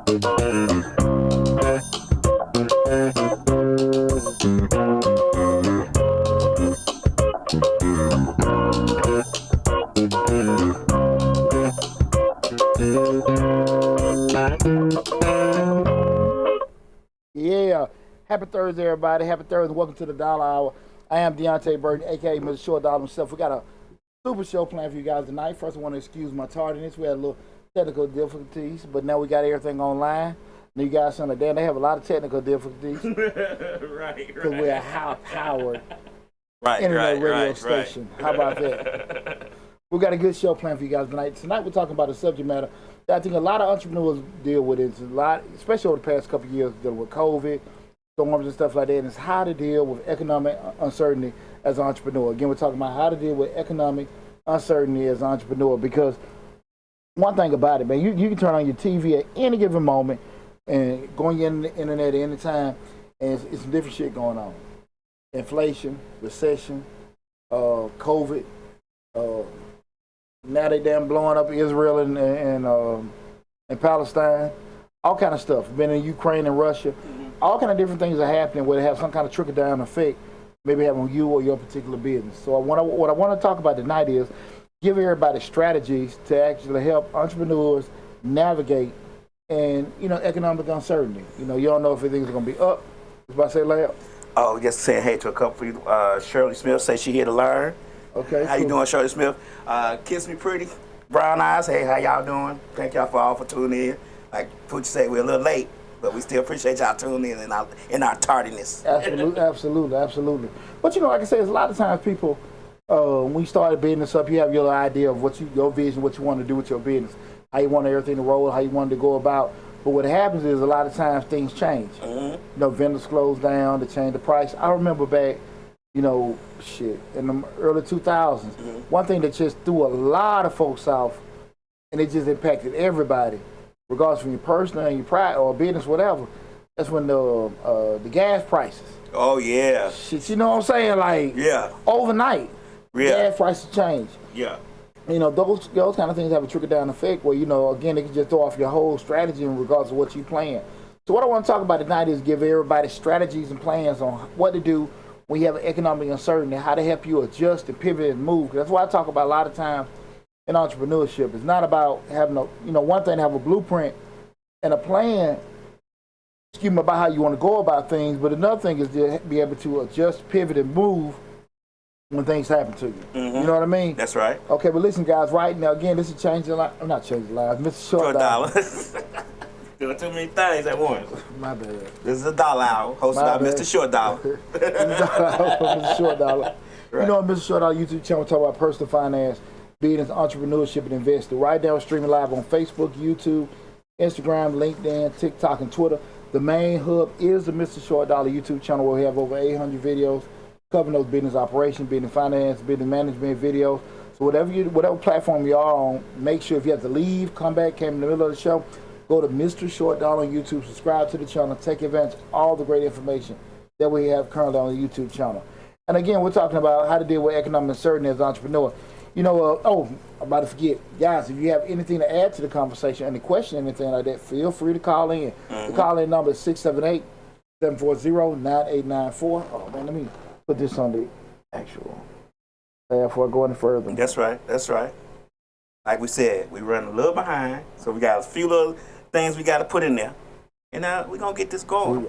Yeah, happy Thursday, everybody. Happy Thursday. Welcome to the Dollar Hour. I am Deontay Burton, aka Mr. Short Dollar himself. We got a super show planned for you guys tonight. First, I want to excuse my tardiness. We had a little technical difficulties, but now we got everything online. Now you guys sound like, damn, they have a lot of technical difficulties. right. Because we're a high-powered Right, internet radio station. How about that? We got a good show planned for you guys tonight. Tonight we're talking about a subject matter that I think a lot of entrepreneurs deal with. It's a lot, especially over the past couple of years, dealing with COVID, storms and stuff like that. And it's how to deal with economic uncertainty as an entrepreneur. Again, we're talking about how to deal with economic uncertainty as an entrepreneur. Because one thing about it, man, you can turn on your TV at any given moment and go on the internet at any time, and it's some different shit going on. Inflation, recession, COVID. Now they damn blowing up Israel and Palestine, all kind of stuff. Been in Ukraine and Russia, all kind of different things are happening where they have some kind of trickle down effect, maybe have on you or your particular business. So what I want to talk about tonight is give everybody strategies to actually help entrepreneurs navigate and economic uncertainty. You don't know if things are gonna be up. I was about to say loud. Oh, just saying hey to a couple people. Shirley Smith say she here to learn. Okay. How you doing, Shirley Smith? Kiss me pretty. Brown eyes. Hey, how y'all doing? Thank y'all for all for tuning in. Like Poochie said, we're a little late, but we still appreciate y'all tuning in our tardiness. Absolutely. But like I said, a lot of times people, when you start a business up, you have your idea of your vision, what you want to do with your business, how you want everything to roll, how you want it to go about. But what happens is a lot of times things change. Vendors close down, they change the price. I remember back, in the early 2000s, one thing that just threw a lot of folks off, and it just impacted everybody, regardless from your personal and your private or business, whatever. That's when the gas prices. Oh yeah. Shit, you know what I'm saying? Like overnight, gas prices change. Yeah. Those kind of things have a trickle down effect where, again, it can just throw off your whole strategy in regards to what you plan. So what I want to talk about tonight is give everybody strategies and plans on what to do when you have economic uncertainty, how to help you adjust and pivot and move. That's why I talk about a lot of times in entrepreneurship. It's not about having one thing to have a blueprint and a plan, about how you want to go about things, but another thing is to be able to adjust, pivot, and move when things happen to you. You know what I mean? That's right. Okay, but listen, guys, right now, again, this is Changing Lives. I'm not Changing Lives, Mr. Short Dollar. Doing too many things at once. My bad. This is a Dollar Hour, hosted by Mr. Short Dollar. Mr. Short Dollar. Right. Mr. Short Dollar YouTube channel, talk about personal finance, business, entrepreneurship, and investing. Right now, we're streaming live on Facebook, YouTube, Instagram, LinkedIn, TikTok, and Twitter. The main hub is the Mr. Short Dollar YouTube channel, where we have over 800 videos covering those business operations, business finance, business management videos. So whatever platform you are on, make sure if you have to leave, come back, came in the middle of the show, go to Mr. Short Dollar on YouTube, subscribe to the channel, take advantage of all the great information that we have currently on the YouTube channel. And again, we're talking about how to deal with economic uncertainty as an entrepreneur. I'm about to forget. Guys, if you have anything to add to the conversation, any question, anything like that, feel free to call in. The call-in number is 678-740-9894. Oh, man, let me put this on the actual before I go any further. That's right. Like we said, we run a little behind, so we got a few little things we got to put in there. And we're going to get this going.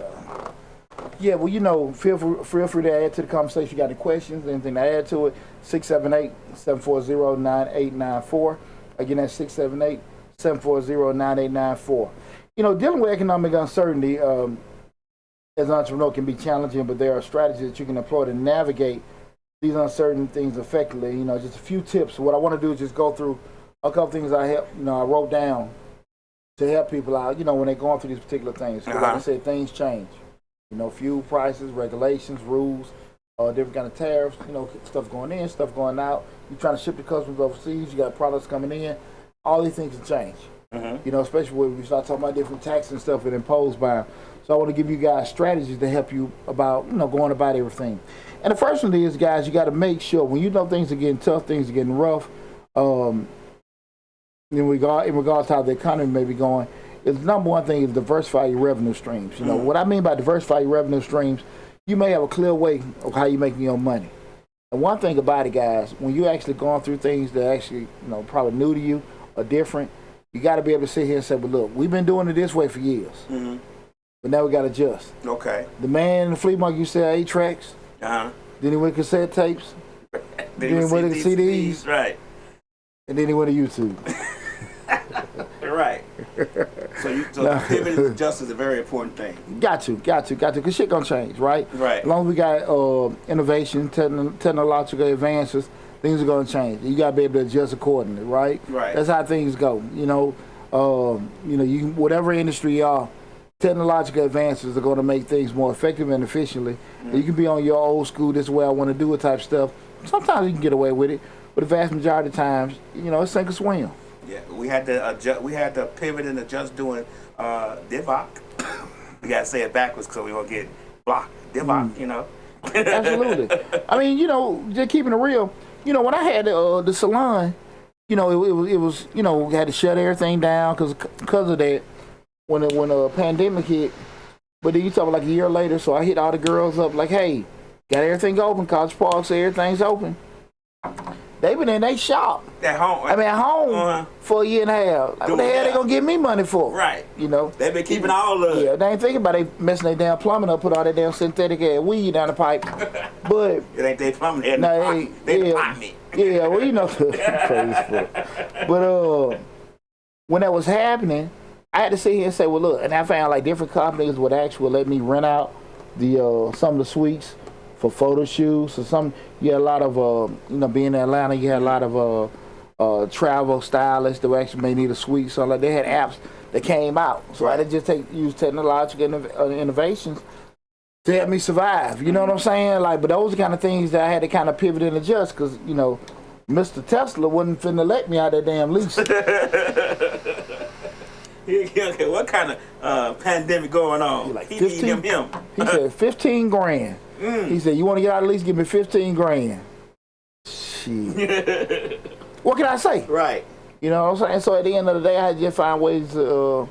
Yeah, well, feel free to add to the conversation. You got any questions, anything to add to it, 678-740-9894. Again, that's 678-740-9894. Dealing with economic uncertainty as an entrepreneur can be challenging, but there are strategies that you can employ to navigate these uncertain things effectively. Just a few tips. What I want to do is just go through a couple things I wrote down to help people out, when they're going through these particular things. Like I said, things change. Fuel prices, regulations, rules, different kind of tariffs, stuff going in, stuff going out. You're trying to ship the customers overseas, you got products coming in. All these things can change. Especially when we start talking about different taxes and stuff that imposed by them. So I want to give you guys strategies to help you about, going about everything. And the first one is, guys, you got to make sure when things are getting tough, things are getting rough, in regards to how the economy may be going, is the number one thing is diversify your revenue streams. You know what I mean by diversify your revenue streams. You may have a clear way of how you making your money. And one thing about it, guys, when you actually going through things that actually, you know, probably new to you or different, you got to be able to sit here and say, well, look, we've been doing it this way for years. But now we got to adjust. Okay. The man in the flea market used to sell 8 tracks. Uh-huh. Then he went to cassette tapes. Then he went to CDs. Right. And then he went to YouTube. Right. So pivot and adjust is a very important thing. Got to, because shit gonna change, right? Right. As long as we got innovation, technological advances, things are gonna change. You gotta be able to adjust accordingly, right? Right. That's how things go. You know, you can, whatever industry you are, technological advances are gonna make things more effective and efficiently. You can be on your old school, this is the way I want to do it type stuff. Sometimes you can get away with it, but the vast majority of times, you know, it's sink or swim. Yeah, we had to adjust. We had to pivot and adjust doing DIVOC. We gotta say it backwards because we won't get blocked. DIVOC, you know. Absolutely. I mean, you know, just keeping it real. You know, when I had the salon, you know, it was you know, we had to shut everything down because of that. When a pandemic hit, but then you talk about like a year later, so I hit all the girls up like, hey, got everything open. College Park said everything's open. They been in they shop. At home. I mean, at home for a year and a half. Like, what the hell they gonna give me money for? Right. You know. They been keeping all of it. Yeah, they ain't thinking about they messing their damn plumbing up, put all that damn synthetic weed down the pipe. But it ain't they plumbing. They pot me. Yeah, well, you know, crazy. But when that was happening, I had to sit here and say, well, look, and I found like different companies would actually let me rent out the some of the suites for photo shoots or some. You had a lot of you know, being in Atlanta, you had a lot of travel stylists that actually may need a suite. So like they had apps that came out. So I had to just use technological innovations to help me survive. You know what I'm saying? Like, but those are the kind of things that I had to kind of pivot and adjust because, you know, Mr. Tesla wasn't finna let me out of that damn lease. Okay, what kind of pandemic going on? Like He 15, him. He said 15 grand. He said, you want to get out of the lease, give me 15 grand. Shit. What can I say? Right. You know what I'm saying? So at the end of the day, I had to just find ways to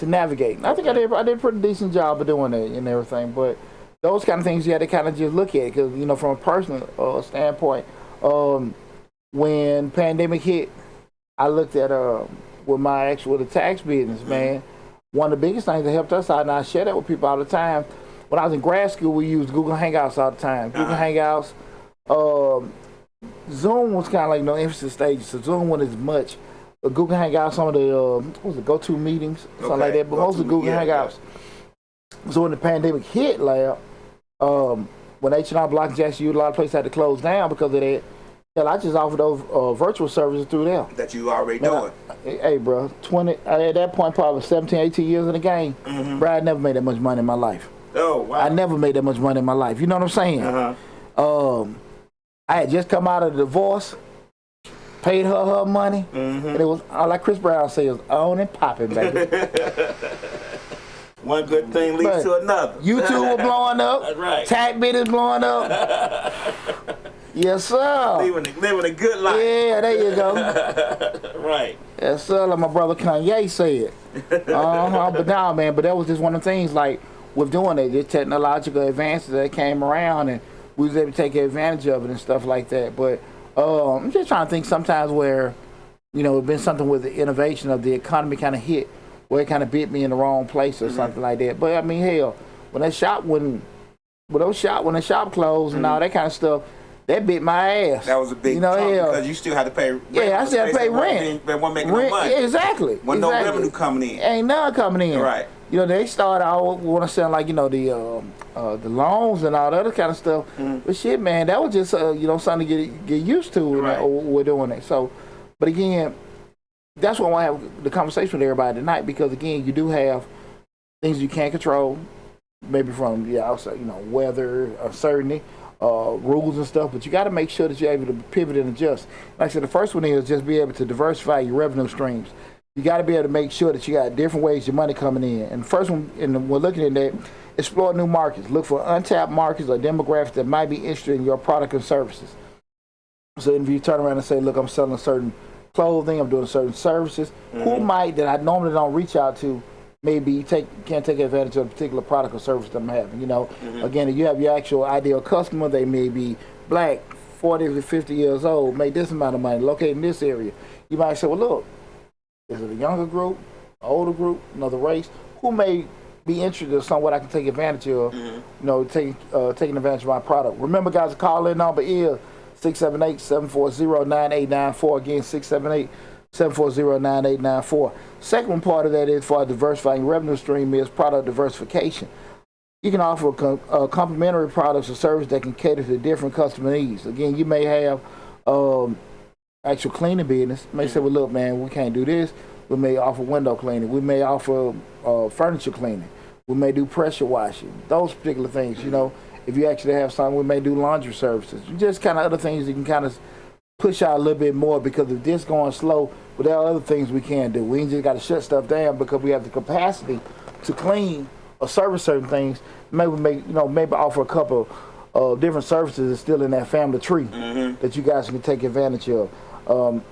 navigate. And I think I did a pretty decent job of doing that and everything. But those kind of things you had to kind of just look at because, you know, from a personal standpoint, when pandemic hit, I looked at with the tax business, man. One of the biggest things that helped us out, and I share that with people all the time. When I was in grad school, we used Google Hangouts all the time. Google Hangouts. Zoom was kind of like no emphasis stages, so Zoom wasn't as much. But Google Hangouts, some of the go-to meetings, something like that. But most of Google Hangouts. Yeah. So when the pandemic hit, like, when H&R Block Jackson, a lot of places had to close down because of that. Hell, I just offered those virtual services through them. That you already doing. Hey, bro, at that point, probably 17, 18 years in the game, bro, I never made that much money in my life. Oh, wow. I never made that much money in my life. You know what I'm saying? I had just come out of the divorce, paid her money, and it was, like Chris Brown says, on and popping, baby. One good thing leads to another. YouTube was blowing up. Right. Tag business blowing up. Yes, sir. Living a good life. Yeah, there you go. Right. Yes, sir. Like my brother Kanye said. But nah, man. But that was just one of the things. Like with doing it, the technological advances that came around, and we was able to take advantage of it and stuff like that. But I'm just trying to think sometimes where, you know, it's been something with the innovation of the economy kind of hit, where it kind of bit me in the wrong place or something like that. But I mean, hell, when the shop closed and all that kind of stuff. That bit my ass. That was a big chunk because you still had to pay rent. Yeah, I still had to pay rent. They weren't making no money. Exactly. Wasn't no revenue coming in. Ain't none coming in. Right. You know, they started out want to sell like, you know, the loans and all the other kind of stuff. But shit, man, that was just you know, something to get used to. Right. We're doing it. So, but again, that's why I want to have the conversation with everybody tonight because again, you do have things you can't control, maybe from outside, you know, weather, uncertainty. Rules and stuff, but you got to make sure that you're able to pivot and adjust. Like I said, the first one is just be able to diversify your revenue streams. You got to be able to make sure that you got different ways your money coming in. And the first one, and we're looking at that, explore new markets. Look for untapped markets or demographics that might be interested in your product and services. So if you turn around and say, look, I'm selling certain clothing, I'm doing certain services, who might, that I normally don't reach out to, maybe can't take advantage of a particular product or service that I'm having. You know, again, if you have your actual ideal customer, they may be black, 40 to 50 years old, make this amount of money, located in this area. You might say, well, look, is it a younger group, older group, another race? Who may be interested in somewhat I can take advantage of, you know, taking advantage of my product. Remember, guys, the call-in number is 678-740-9894. Again, 678-740-9894. Second part of that is for diversifying revenue stream is product diversification. You can offer complementary products or services that can cater to different customer needs. Again, you may have actual cleaning business. You may say, well, look, man, we can't do this. We may offer window cleaning. We may offer furniture cleaning. We may do pressure washing. Those particular things, you know. If you actually have something, we may do laundry services. Just kind of other things you can kind of push out a little bit more, because if this going slow, but there are other things we can do. We ain't just got to shut stuff down because we have the capacity to clean or service certain things. Maybe offer a couple of different services that's still in that family tree that you guys can take advantage of.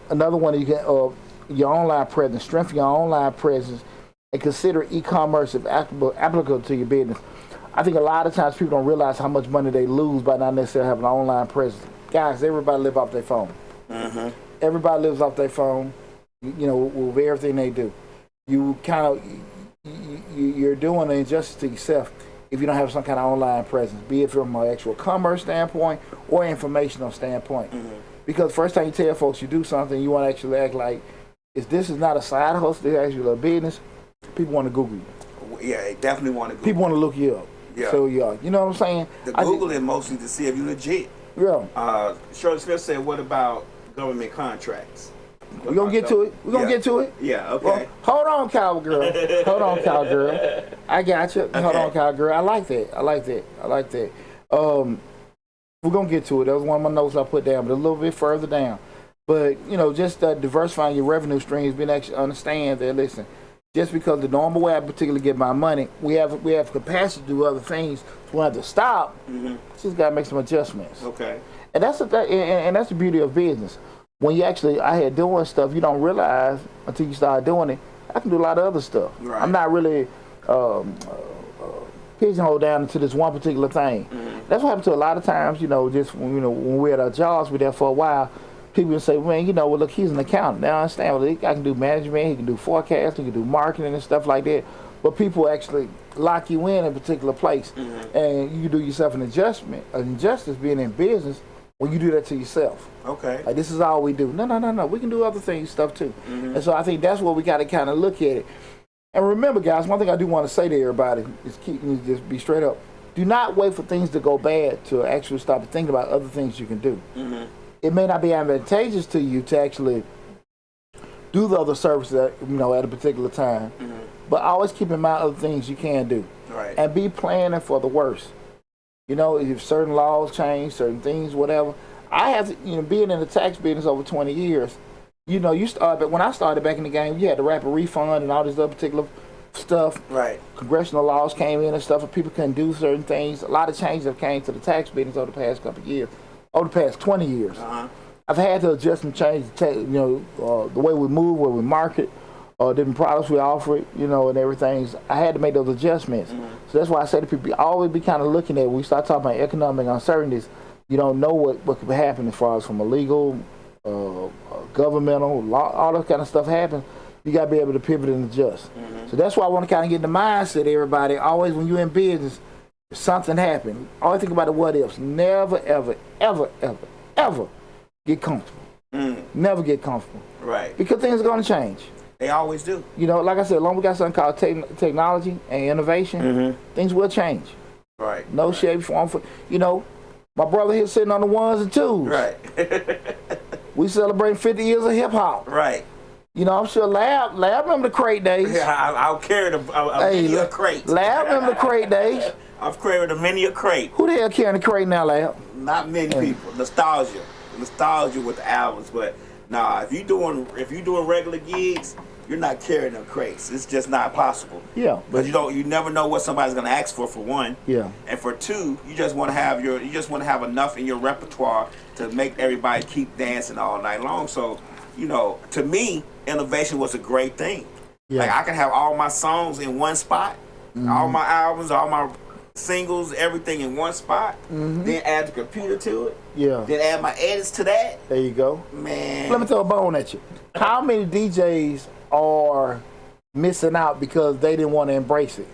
Another one, you can your online presence, strengthen your online presence, and consider e-commerce if applicable to your business. I think a lot of times people don't realize how much money they lose by not necessarily having an online presence. Guys, everybody live off their phone. Everybody lives off their phone, you know, with everything they do. You kind of, you're doing an injustice to yourself if you don't have some kind of online presence, be it from an actual commerce standpoint or informational standpoint. Because first time you tell folks you do something, you want to actually act like, this is not a side hustle, this is actually a business, people want to Google you. Yeah, they definitely want to Google. People want to look you up. Yeah. So, yeah, you know what I'm saying? The Google is mostly to see if you're legit. Yeah. Shirley Smith said, what about government contracts? We're going to get to it. We're going to get to it. Yeah, okay. Well, hold on, cowgirl. Hold on, cowgirl. I got you. Okay. Hold on, cowgirl. I like that. We're going to get to it. That was one of my notes I put down, but a little bit further down. But, you know, just diversifying your revenue streams, being actually understand that, listen, just because the normal way I particularly get my money, we have capacity to do other things. So we have to stop. Just got to make some adjustments. Okay. And that's the beauty of business. When you actually out here doing stuff, you don't realize until you start doing it. I can do a lot of other stuff. Right. I'm not really pigeonholed down into this one particular thing. That's what happens to a lot of times. You know, just when we're at our jobs, we're there for a while. People say, man, you know, well, look, he's an accountant. Now I understand. Well, I can do management. He can do forecasting. He can do marketing and stuff like that. But people actually lock you in a particular place, and you do yourself an injustice being in business when you do that to yourself. Okay. Like, this is all we do. No. We can do other stuff too. And so I think that's where we got to kind of look at it. And remember, guys, one thing I do want to say to everybody is just be straight up. Do not wait for things to go bad to actually start thinking about other things you can do. It may not be advantageous to you to actually do the other services at a particular time, but always keep in mind other things you can do. Right. And be planning for the worst. You know, if certain laws change, certain things, whatever. I have, being in the tax business over 20 years, when I started back in the game, you had the rapid refund and all this other particular stuff. Right. Congressional laws came in and stuff, and people couldn't do certain things. A lot of changes have came to the tax business over the past couple of years. Over the past 20 years, I've had to adjust and change, the way we move, where we market, different products we offer, and everything. I had to make those adjustments. So that's why I say to people, always be kind of looking at, when we start talking about economic uncertainties, you don't know what could happen as far as from a legal, governmental, law, all that kind of stuff happens. You got to be able to pivot and adjust. So that's why I want to kind of get in the mindset, everybody, always when you're in business, something happened. Always think about the what ifs. Never, ever, ever, ever, ever get comfortable. Never get comfortable. Right. Because things are going to change. They always do. Like I said, as long as we got something called technology and innovation, things will change. Right. No shape, form. My brother here sitting on the ones and twos. Right. We celebrating 50 years of hip hop. Right. I'm sure Lab remember the crate days. Yeah, I'll carry many a crate. Lab remember the crate days. I've carried many a crate. Who the hell carrying the crate now, Lab? Not many people. Nostalgia with the albums, but nah. If you doing regular gigs, you're not carrying no crates. It's just not possible. Yeah. But you never know what somebody's gonna ask for one. Yeah. And for two, you just want to have enough in your repertoire to make everybody keep dancing all night long. So, to me, innovation was a great thing. Yeah. Like I can have all my songs in one spot, all my albums, all my singles, everything in one spot. Then add the computer to it. Yeah. Then add my edits to that. There you go. Man. Let me throw a bone at you. How many DJs are missing out because they didn't want to embrace it?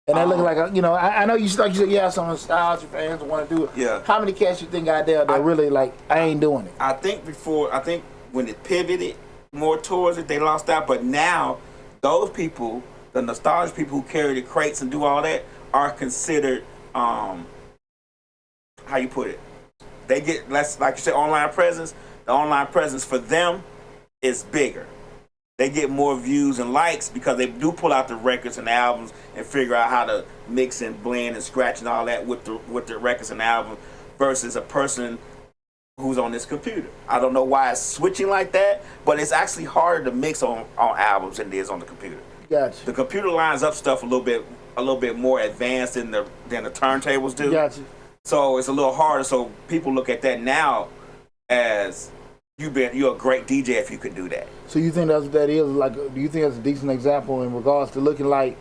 And they look like, I know you like you said, yeah, some nostalgia fans want to do it. Yeah. How many cats you think out there that really like, I ain't doing it? I think when it pivoted more towards it, they lost out. But now, those people, the nostalgia people who carry the crates and do all that, are considered, how you put it? They get less, like you said, online presence. The online presence for them is bigger. They get more views and likes because they do pull out the records and albums and figure out how to mix and blend and scratch and all that with the records and albums versus a person who's on this computer. I don't know why it's switching like that, but it's actually harder to mix on albums than it is on the computer. Gotcha. The computer lines up stuff a little bit more advanced than the turntables do. Gotcha. So it's a little harder. So people look at that now as you're a great DJ if you could do that. So you think that's what that is? Like, do you think that's a decent example in regards to looking like,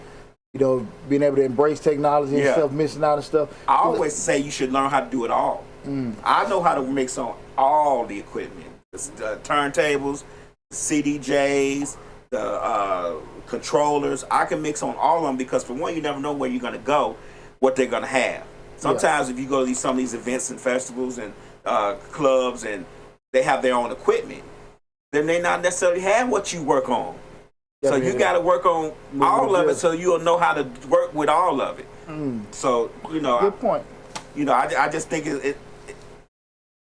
being able to embrace technology and stuff, missing out and stuff? I always say you should learn how to do it all. I know how to mix on all the equipment, the turntables, the CDJs, the controllers. I can mix on all of them because for one, you never know where you're going to go, what they're going to have. Sometimes if you go to some of these events and festivals and clubs and they have their own equipment, then they not necessarily have what you work on. So you got to work on all of it so you'll know how to work with all of it. So, Good point. I just think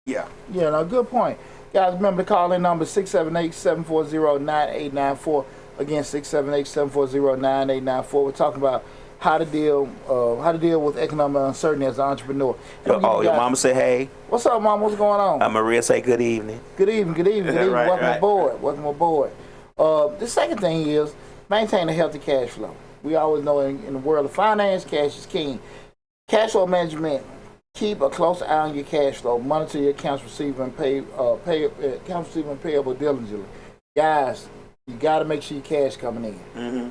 yeah. Yeah, no, good point. Guys, remember to call in number 678-740-9894. Again, 678-740-9894. We're talking about how to deal with economic uncertainty as an entrepreneur. Your mama say hey. What's up, Mom? What's going on? Maria say good evening. Good evening. Right, Welcome aboard. The second thing is maintain a healthy cash flow. We always know in the world of finance, cash is king. Cash flow management. Keep a close eye on your cash flow. Monitor your accounts receivable and payable diligently. Guys, you got to make sure your cash coming in.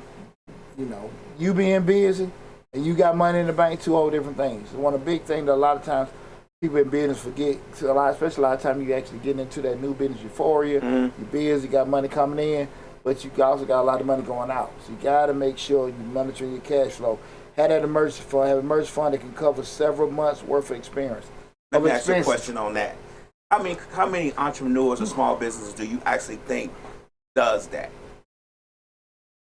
You being busy and you got money in the bank, two whole different things. One of the big things that a lot of times people in business forget, especially a lot of times you actually get into that new business euphoria. You're busy, got money coming in, but you also got a lot of money going out. So you got to make sure you monitor your cash flow. Have that emergency fund. Have an emergency fund that can cover several months worth of experience. Let me ask you a question on that. How many entrepreneurs or small businesses do you actually think does that?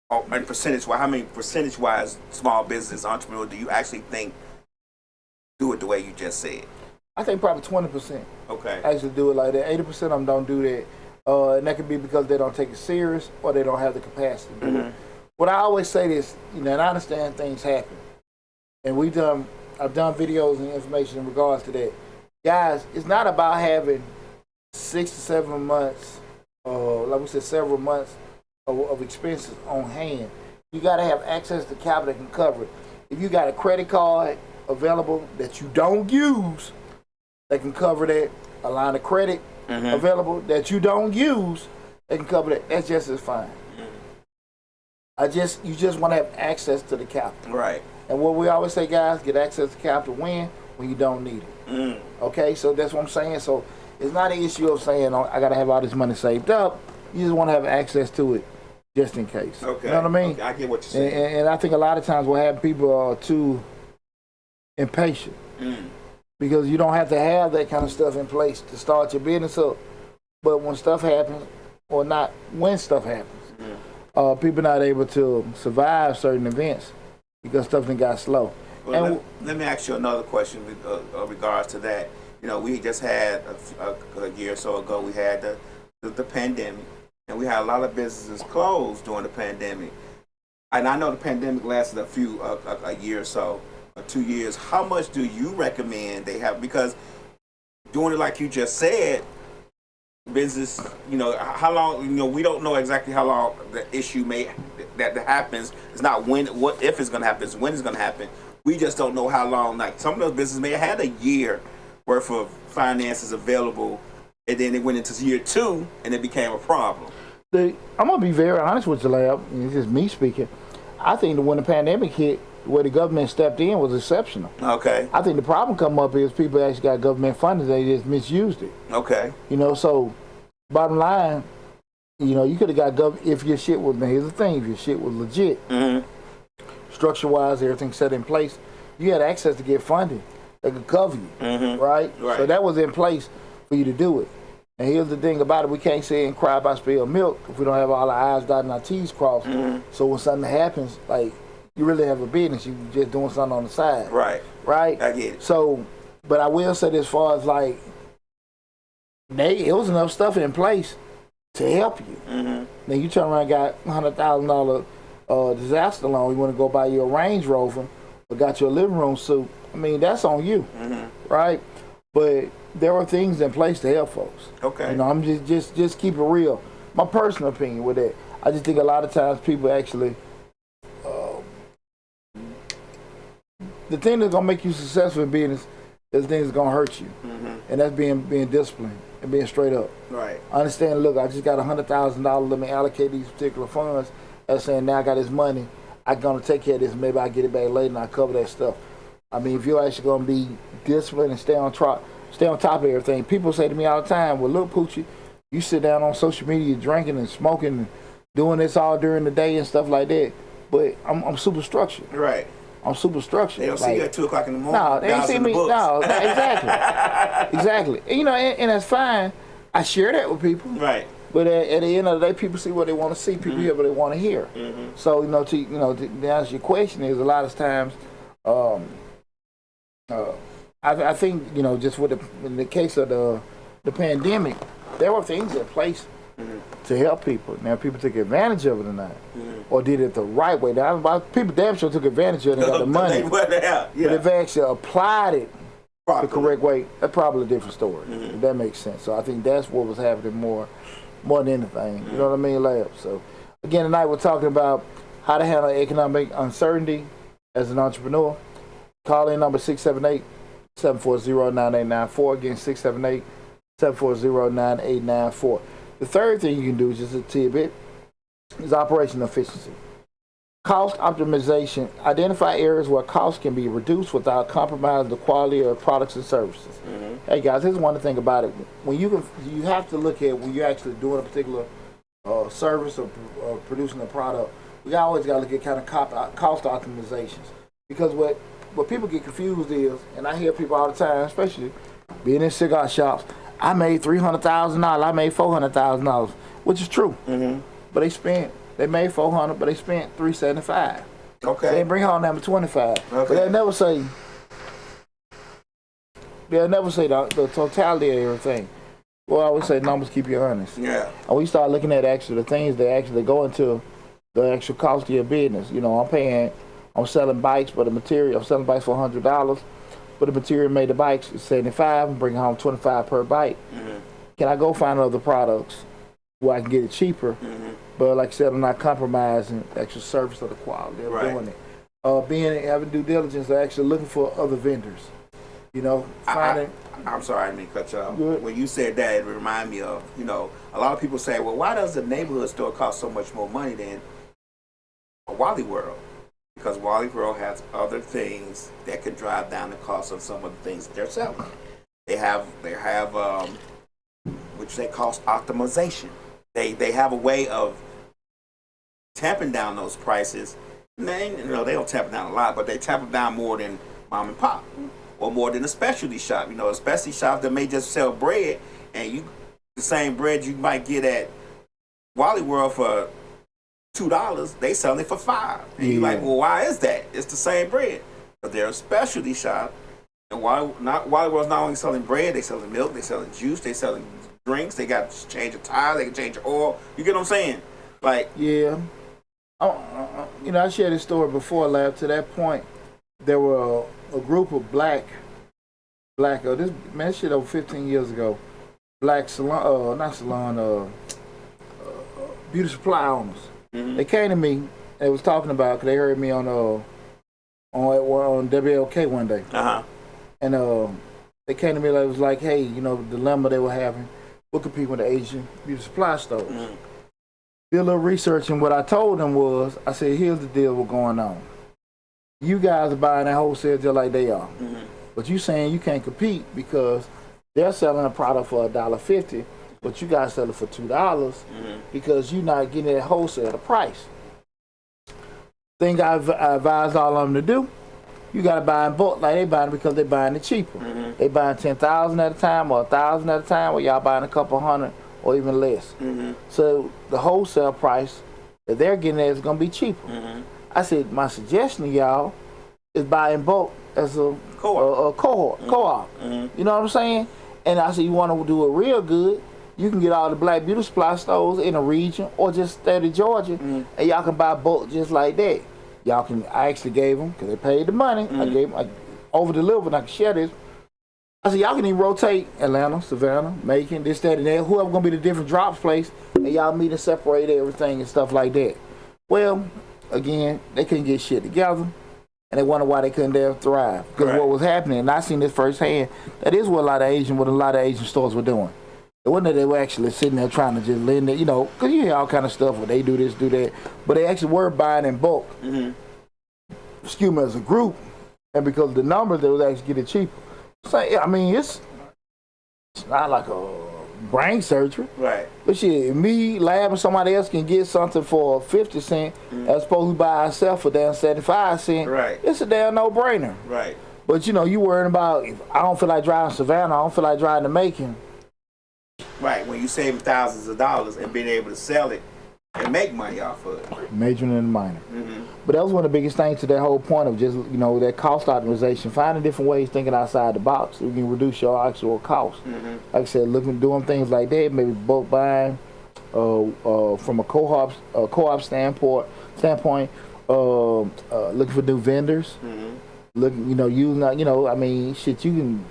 And percentage-wise, how many percentage-wise small business entrepreneurs do you actually think do it the way you just said? I think probably 20%. Okay. Actually do it like that. 80% of them don't do that. And that could be because they don't take it serious or they don't have the capacity to do it. What I always say is, and I understand things happen. And I've done videos and information in regards to that. Guys, it's not about having 6 to 7 months, like we said, several months of expenses on hand. You got to have access to capital that can cover it. If you got a credit card available that you don't use, that can cover that, a line of credit available that you don't use, that can cover that, that's just as fine. You just want to have access to the capital. Right. And what we always say, guys, get access to capital when you don't need it. Okay, so that's what I'm saying. So it's not an issue of saying, I got to have all this money saved up. You just want to have access to it just in case. Okay. You know what I mean? Okay, I get what you're saying. And I think a lot of times what happens, people are too impatient because you don't have to have that kind of stuff in place to start your business up. But when stuff happens, or not when stuff happens, people not able to survive certain events because stuff done got slow. Well, let me ask you another question with regards to that. We just had a year or so ago, we had the pandemic, and we had a lot of businesses closed during the pandemic. And I know the pandemic lasted a year or so, or 2 years. How much do you recommend they have? Because doing it like you just said, business, how long, we don't know exactly how long the issue that happens. It's not what if it's going to happen, it's when it's going to happen. We just don't know how long. Like some of those businesses may have had a year worth of finances available, and then it went into year 2 and it became a problem. I'm gonna be very honest with you, Lab. It's just me speaking. I think that when the pandemic hit, the way the government stepped in was exceptional. Okay. I think the problem come up is people actually got government funding, they just misused it. Okay. So bottom line, you could have got if your shit was, here's the thing, if your shit was legit, structure-wise, everything set in place, you had access to get funding that could cover you, right? So that was in place for you to do it. And here's the thing about it, we can't sit and cry about spilled milk if we don't have all our I's dotted and our T's crossed. So when something happens, like, you really have a business, you just doing something on the side. Right. I get it. So, but I will say this, as far as like, it was enough stuff in place to help you. Now you turn around and got $100,000 disaster loan, you want to go buy your Range Rover, or got your living room suit, I mean, that's on you, right? But there are things in place to help folks. Okay. I'm just keep it real. My personal opinion with that, I just think a lot of times people actually, the thing that's gonna make you successful in business is the thing that's gonna hurt you, and that's being disciplined and being straight up. Right. Understand? Look, I just got $100,000. Let me allocate these particular funds. That's saying now I got this money. I'm gonna take care of this. Maybe I get it back later and I cover that stuff. I mean, if you're actually gonna be disciplined and stay on top of everything. People say to me all the time, "Well, look, Poochie, you sit down on social media drinking and smoking and doing this all during the day and stuff like that." But I'm super structured. Right. I'm super structured. They don't see you at 2 o'clock in the morning. No, they ain't see me. No, exactly. Exactly. And that's fine. I share that with people. Right. But at the end of the day, people see what they want to see. People hear what they want to hear. So to answer your question is a lot of times, I think just in the case of the pandemic, there were things in place to help people. Now, people took advantage of it or not, or did it the right way. Now, people damn sure took advantage of it and got the money. But if they actually applied it the correct way, that's probably a different story. If that makes sense. So I think that's what was happening more than anything. You know what I mean, Lab? So again, tonight we're talking about how to handle economic uncertainty as an entrepreneur. Call in number 678-740-9894. Again, 678-740-9894. The third thing you can do, just a tidbit, is operational efficiency. Cost optimization. Identify areas where costs can be reduced without compromising the quality of products and services. Hey guys, here's one thing about it. When you have to look at when you're actually doing a particular service or producing a product, we always got to look at kind of cost optimizations. Because what people get confused is, and I hear people all the time, especially being in cigar shops, I made $300,000, I made $400,000, which is true. But they made $400,000, but they spent $375,000. Okay. They didn't bring home number $25,000. But they'll never say the totality of everything. Well, I always say numbers keep you honest. Yeah. And we start looking at actually the things that actually go into the actual cost of your business. I'm selling bikes, but I'm selling bikes for $100, but the material made the bikes is $75. I'm bringing home $25 per bike. Can I go find other products where I can get it cheaper? But like I said, I'm not compromising the actual service or the quality of doing it. Having due diligence, or actually looking for other vendors. I'm sorry, I didn't mean to cut you off. When you said that, it reminded me of, a lot of people say, well, why does the neighborhood store cost so much more money than a Wally World? Because Wally World has other things that can drive down the cost of some of the things that they're selling. They have which they cost optimization. They have a way of tamping down those prices. And they don't tamp it down a lot, but they tamp it down more than mom and pop, or more than a specialty shop. A specialty shop that may just sell bread, and the same bread you might get at Wally World for $2, they selling it for $5. And you're like, well, why is that? It's the same bread. But they're a specialty shop. And Wally World's not only selling bread, they selling milk, they selling juice, they selling drinks, they got to change a tire, they can change your oil. You get what I'm saying? Like, yeah. I shared this story before, Lab. To that point, there were a group of black, this shit over 15 years ago, black beauty supply owners. They came to me. They was talking about, because they heard me on WLK one day. And they came to me. It was like, hey, the dilemma they were having. We're competing with the Asian beauty supply stores. did a little research, and what I told them was, I said, here's the deal what's going on. You guys are buying that wholesale just like they are. But you saying you can't compete because they're selling a product for $1.50, but you guys sell it for $2 because you're not getting it at wholesale the price. Thing I advise all of them to do, you gotta buy in bulk like they buying it because they buying it cheaper. They buying 10,000 at a time or 1,000 at a time, or y'all buying a couple hundred or even less. So the wholesale price that they're getting at is gonna be cheaper. I said my suggestion to y'all is buy in bulk as a co-op. You know what I'm saying? And I said you want to do it real good, you can get all the Black Beauty Supply stores in the region or just state of Georgia, and y'all can buy bulk just like that. Y'all can. I actually gave them because they paid the money. I gave them, I over delivered. I can share this. I said y'all can even rotate Atlanta, Savannah, Macon, this, that, and that. Whoever gonna be the different drops place, and y'all meet and separate everything and stuff like that. Well, again, they couldn't get shit together, and they wonder why they couldn't there thrive. Because what was happening, and I seen this firsthand, that is what a lot of Asian stores were doing. It wasn't that they were actually sitting there trying to just lend it, you know, because you hear all kind of stuff where they do this, do that, but they actually were buying in bulk. Excuse me, as a group, and because of the numbers, they was actually getting cheaper. So, I mean, it's not like a brain surgery. Right. But shit, me, Lab, and somebody else can get something for 50 cents as opposed to buy ourselves for damn 75 cents. Right. It's a damn no-brainer. Right. But, you know, you worrying about, if I don't feel like driving Savannah, I don't feel like driving to Macon. Right. When you saving thousands of dollars and being able to sell it and make money off of it. Majoring and minor. But that was one of the biggest things to that whole point of just, you know, that cost optimization, finding different ways, thinking outside the box so you can reduce your actual cost. Like I said, doing things like that, maybe bulk buying from a co-op standpoint, looking for new vendors, looking, you know, using, you know, I mean, shit, you can,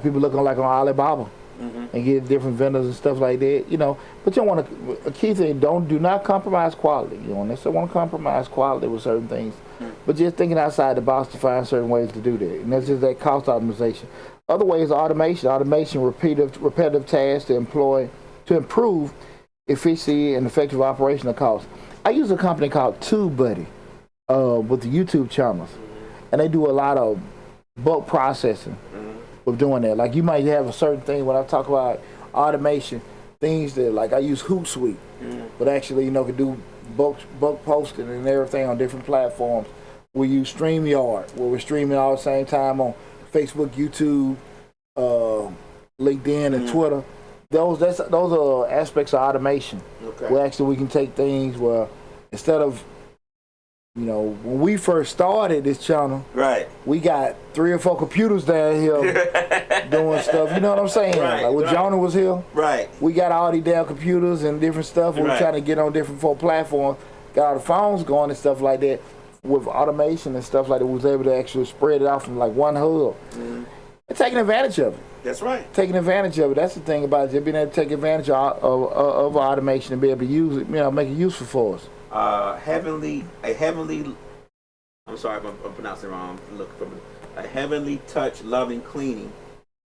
people looking like on Alibaba. And get different vendors and stuff like that, you know. But you don't want to. A key thing: do not compromise quality. You don't necessarily want to compromise quality with certain things, but just thinking outside the box to find certain ways to do that. And that's just that cost optimization. Other ways: automation, repetitive tasks to improve efficiency and effective operational costs. I use a company called TubeBuddy with the YouTube channels, and they do a lot of bulk processing. Of doing that, like you might have a certain thing when I talk about automation, things that like I use Hootsuite, but actually, you know, can do bulk posting and everything on different platforms. We use StreamYard, where we're streaming all at the same time on Facebook, YouTube, LinkedIn, and Twitter. Those are aspects of automation. Where actually we can take things where instead of, you know, when we first started this channel, we got 3 or 4 computers down here doing stuff. You know what I'm saying? Like when Jonah was here, we got all these damn computers and different stuff. We were trying to get on different 4 platforms, got all the phones going and stuff like that. With automation and stuff like that, we was able to actually spread it out from like one hub. And taking advantage of it. That's right. Taking advantage of it. That's the thing about it. Just being able to take advantage of automation and be able to use it, you know, make it useful for us. I'm sorry if I'm pronouncing it wrong. Look from a Heavenly Touch Loving Cleaning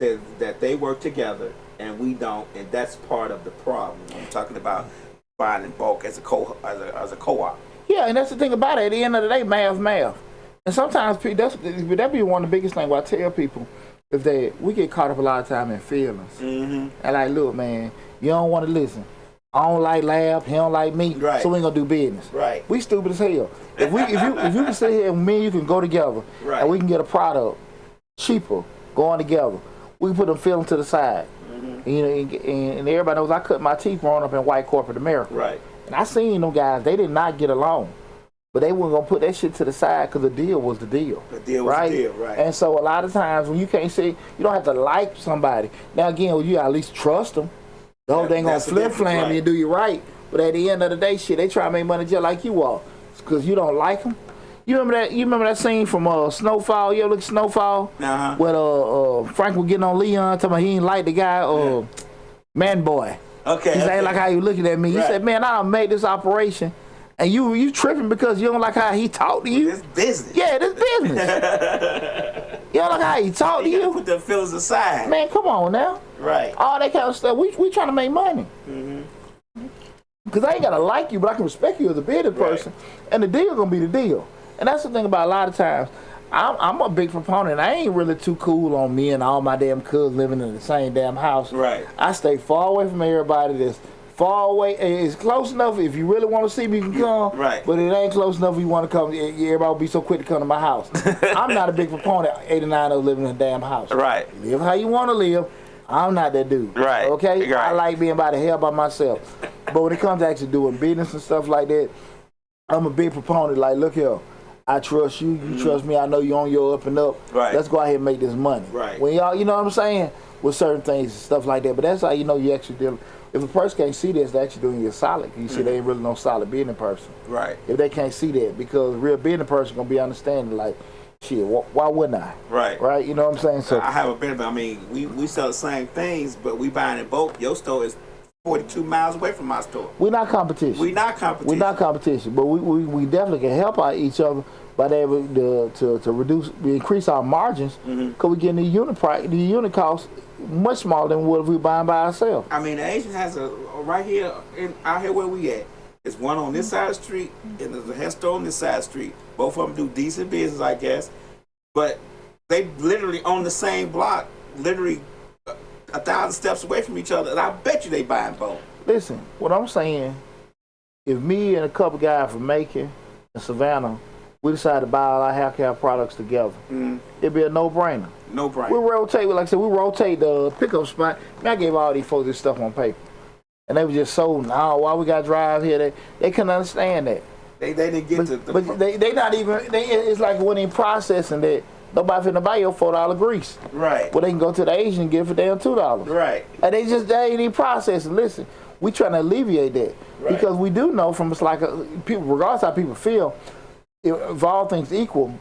says that they work together and we don't, and that's part of the problem. I'm talking about buying in bulk as a co-op. Yeah, and that's the thing about it. At the end of the day, math. And sometimes that be one of the biggest things I tell people is that we get caught up a lot of time in feelings. And like, look, man, you don't want to listen. I don't like Lab, he don't like me, so we ain't gonna do business. We stupid as hell. If you can sit here and me and you can go together and we can get a product cheaper going together, we can put them feelings to the side. You know, and everybody knows I cut my teeth growing up in white corporate America. And I seen them guys, they did not get along. But they weren't gonna put that shit to the side because the deal was the deal. The deal was the deal, right? And so a lot of times when you can't say, you don't have to like somebody. Now again, you gotta at least trust them. The whole thing gonna flip flam you and do you right. But at the end of the day, shit, they try to make money just like you are. Because you don't like them. You remember that scene from Snowfall? You ever look at Snowfall? Where Frank was getting on Leon, talking about he ain't like the guy, Man Boy. He said, like how you looking at me. He said, man, I done made this operation. And you tripping because you don't like how he talked to you? It's business. Yeah, this business. You don't like how he talked to you? Put the feelings aside. Man, come on now. All that kind of stuff. We trying to make money. Because I ain't got to like you, but I can respect you as a business person. And the deal going to be the deal. And that's the thing about a lot of times. I'm a big proponent. I ain't really too cool on me and all my damn cousins living in the same damn house. Right. I stay far away from everybody that's far away. It's close enough. If you really want to see me, you can come. Right. But it ain't close enough if you want to come. Everybody will be so quick to come to my house. I'm not a big proponent of 89 of living in a damn house. Right. Live how you want to live. I'm not that dude. Right. Okay? Right. I like being by the hell by myself. But when it comes to actually doing business and stuff like that, I'm a big proponent. Like, look here. I trust you. You trust me. I know you on your up and up. Right. Let's go out here and make this money. Right. When y'all, you know what I'm saying? With certain things and stuff like that. But that's how you know you actually deal. If a person can't see this, they're actually doing you a solid. You see, they ain't really no solid business person. Right. If they can't see that, because a real business person gonna be understanding. Like, shit, why wouldn't I? Right. Right. You know what I'm saying? So I have a benefit. I mean, we sell the same things, but we buying in bulk. Your store is 42 miles away from my store. we're not competition. We not competition. We're not competition, but we definitely can help out each other by able to reduce, we increase our margins because we getting the unit price, the unit cost much smaller than what if we buying by ourselves. I mean, the Asian has a right here out here where we at. There's one on this side of the street, and there's a hair store on this side of the street. Both of them do decent business, I guess, but they literally on the same block, literally 1,000 steps away from each other, and I bet you they buying both. Listen, what I'm saying, if me and a couple guys from Macon and Savannah, we decide to buy all our hair care products together, it'd be a no-brainer. No brainer. We rotate, like I said, we rotate the pickup spot. Man, I gave all these folks this stuff on paper. And they were just so, no, why we got to drive here? They couldn't understand that. They didn't get to the... But they not even, it's like when they processing that, nobody finna buy your $4 grease. Right. Well, they can go to the Asian and get it for damn $2. Right. And they ain't even processing. Listen, we trying to alleviate that. Right. Because we do know from, it's like, people, regardless how people feel, if all things equal,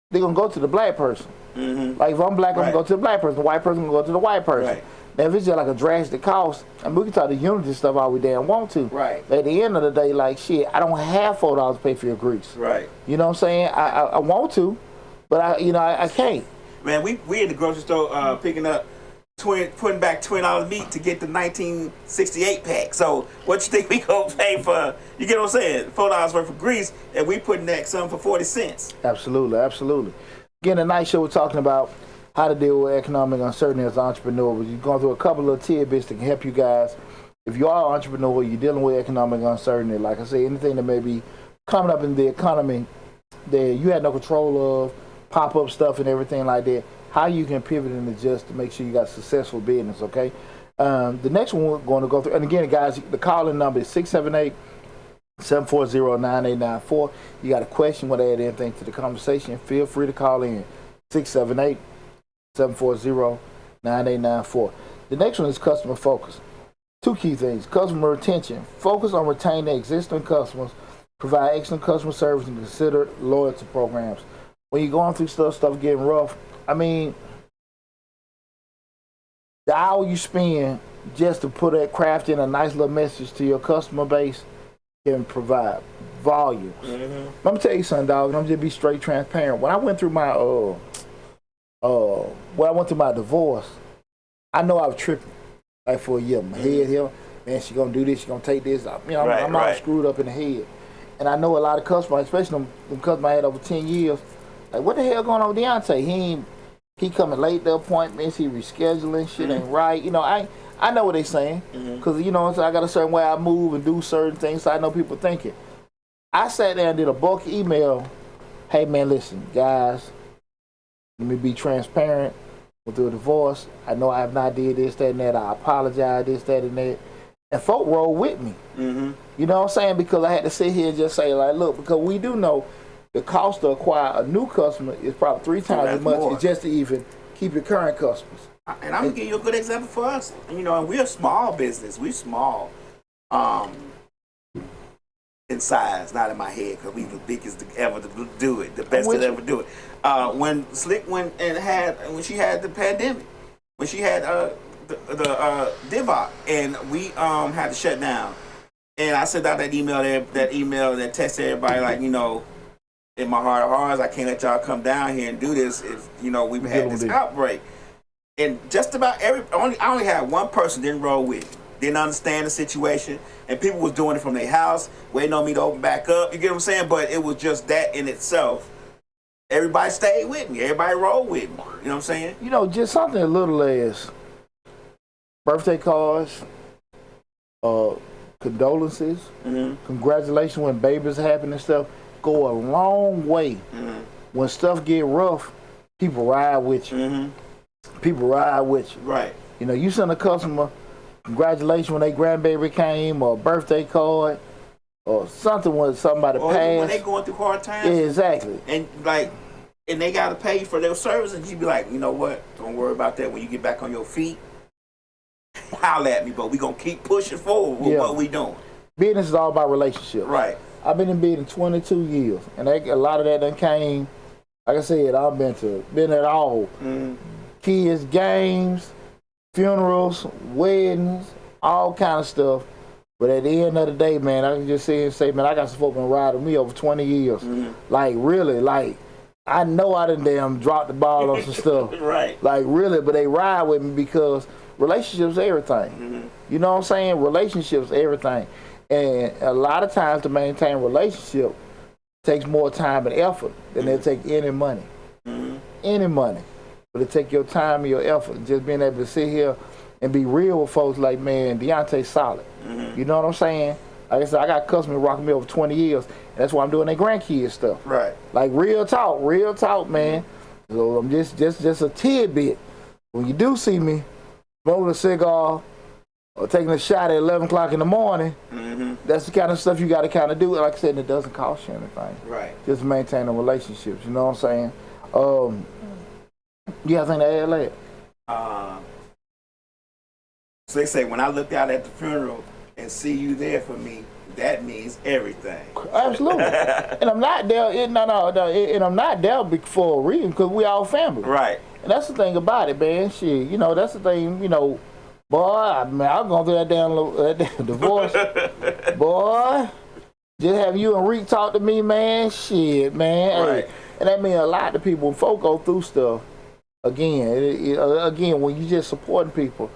they're going to go to the black person. Like if I'm black, I'm going to go to the black person. The white person going to go to the white person. Right. Now, if it's just like a drastic cost, and we can talk the unity stuff all we damn want to. Right. But at the end of the day, like, shit, I don't have $4 to pay for your grease. Right. You know what I'm saying? I want to, but I can't. Man, we in the grocery store picking up, putting back $20 meat to get the 1968 pack. So what you think we gonna pay for? You get what I'm saying? $4 worth of grease, and we putting that something for 40 cents. Absolutely, absolutely. Again, tonight show we're talking about how to deal with economic uncertainty as an entrepreneur. We're going through a couple of tidbits that can help you guys. If you are an entrepreneur, you're dealing with economic uncertainty. Like I say, anything that may be coming up in the economy that you had no control of, pop-up stuff and everything like that, how you can pivot and adjust to make sure you got successful business, okay? The next one we're going to go through, and again, guys, the call-in number is 678-740-9894. You got a question, want to add anything to the conversation, feel free to call in. 678-740-9894. The next one is customer focus. Two key things. Customer retention. Focus on retaining existing customers, provide excellent customer service, and consider loyalty programs. When you're going through stuff getting rough, I mean, the hour you spend just to put that craft in a nice little message to your customer base can provide volumes. Let me tell you something, dog, and I'm just be straight transparent. When I went through my divorce, I know I was tripping like for a year. My head here, man, she gonna do this, she gonna take this. You know, I'm all screwed up in the head. And I know a lot of customers, especially them customers I had over 10 years, like, what the hell going on with Deontay? He coming late to appointments, he rescheduling, shit ain't right. You know, I know what they saying, because, you know, so I got a certain way I move and do certain things, so I know people thinking. I sat there and did a bulk email. Hey, man, listen, guys, let me be transparent. Went through a divorce. I know I have not did this, that, and that. I apologize, this, that, and that. And folk roll with me. You know what I'm saying? Because I had to sit here and just say, like, look, because we do know the cost to acquire a new customer is probably 3 times as much as just to even keep your current customers. And I'm going to give you a good example for us. You know, and we're a small business. We're small. In size, not in my head, because we the biggest to ever to do it, the best to ever do it. When Slick went and when she had the pandemic, when she had the DIVOC, and we had to shut down, and I sent out that email that text to everybody, like, you know, in my heart of hearts, I can't let y'all come down here and do this if, you know, we've had this outbreak. And just about I only had one person didn't roll with me. didn't understand the situation, and people was doing it from their house, waiting on me to open back up. You get what I'm saying? But it was just that in itself. Everybody stayed with me. Everybody rolled with me. You know what I'm saying? You know, just something as little as birthday cards, condolences, congratulations when babies happen and stuff, go a long way. When stuff get rough, people ride with you. People ride with you. Right. You know, you send a customer congratulations when their grandbaby came, or a birthday card, or something when somebody Or passed. when they going through hard times. Yeah, exactly. And they gotta pay you for their services. You be like, you know what? Don't worry about that. When you get back on your feet, holler at me. But we gonna keep pushing forward with what we doing. Business is all about relationships. Right. I've been in business 22 years, and a lot of that done came. Like I said, I've been at all. Kids, games, funerals, weddings, all kind of stuff. But at the end of the day, man, I can just say, man, I got some folk been riding me over 20 years. Like, really, like, I know I done damn dropped the ball on some stuff. Right. Like, really, but they ride with me because relationships are everything. You know what I'm saying? Relationships are everything. And a lot of times to maintain a relationship takes more time and effort than it take any money. Any money. But it take your time and your effort. Just being able to sit here and be real with folks like, man, Deontay solid. You know what I'm saying? Like I said, I got customers rocking me over 20 years. And that's why I'm doing their grandkids stuff. Right. Like real talk, man. So I'm just a tidbit. When you do see me smoking a cigar or taking a shot at 11 o'clock in the morning, that's the kind of stuff you got to kind of do. Like I said, it doesn't cost you anything. Right. Just maintaining relationships. You know what I'm saying? You got anything to add, lad? So they say when I looked out at the funeral and see you there for me, that means everything. Absolutely. And I'm not there. And I'm not there for a reason because we all family. Right. And that's the thing about it, man. Shit, you know, that's the thing. You know, boy, man, I'm going through that damn divorce. Boy, just have you and Reek talk to me, man. Shit, man. Right. Hey, and that means a lot to people when folk go through stuff. Again, when you just supporting people,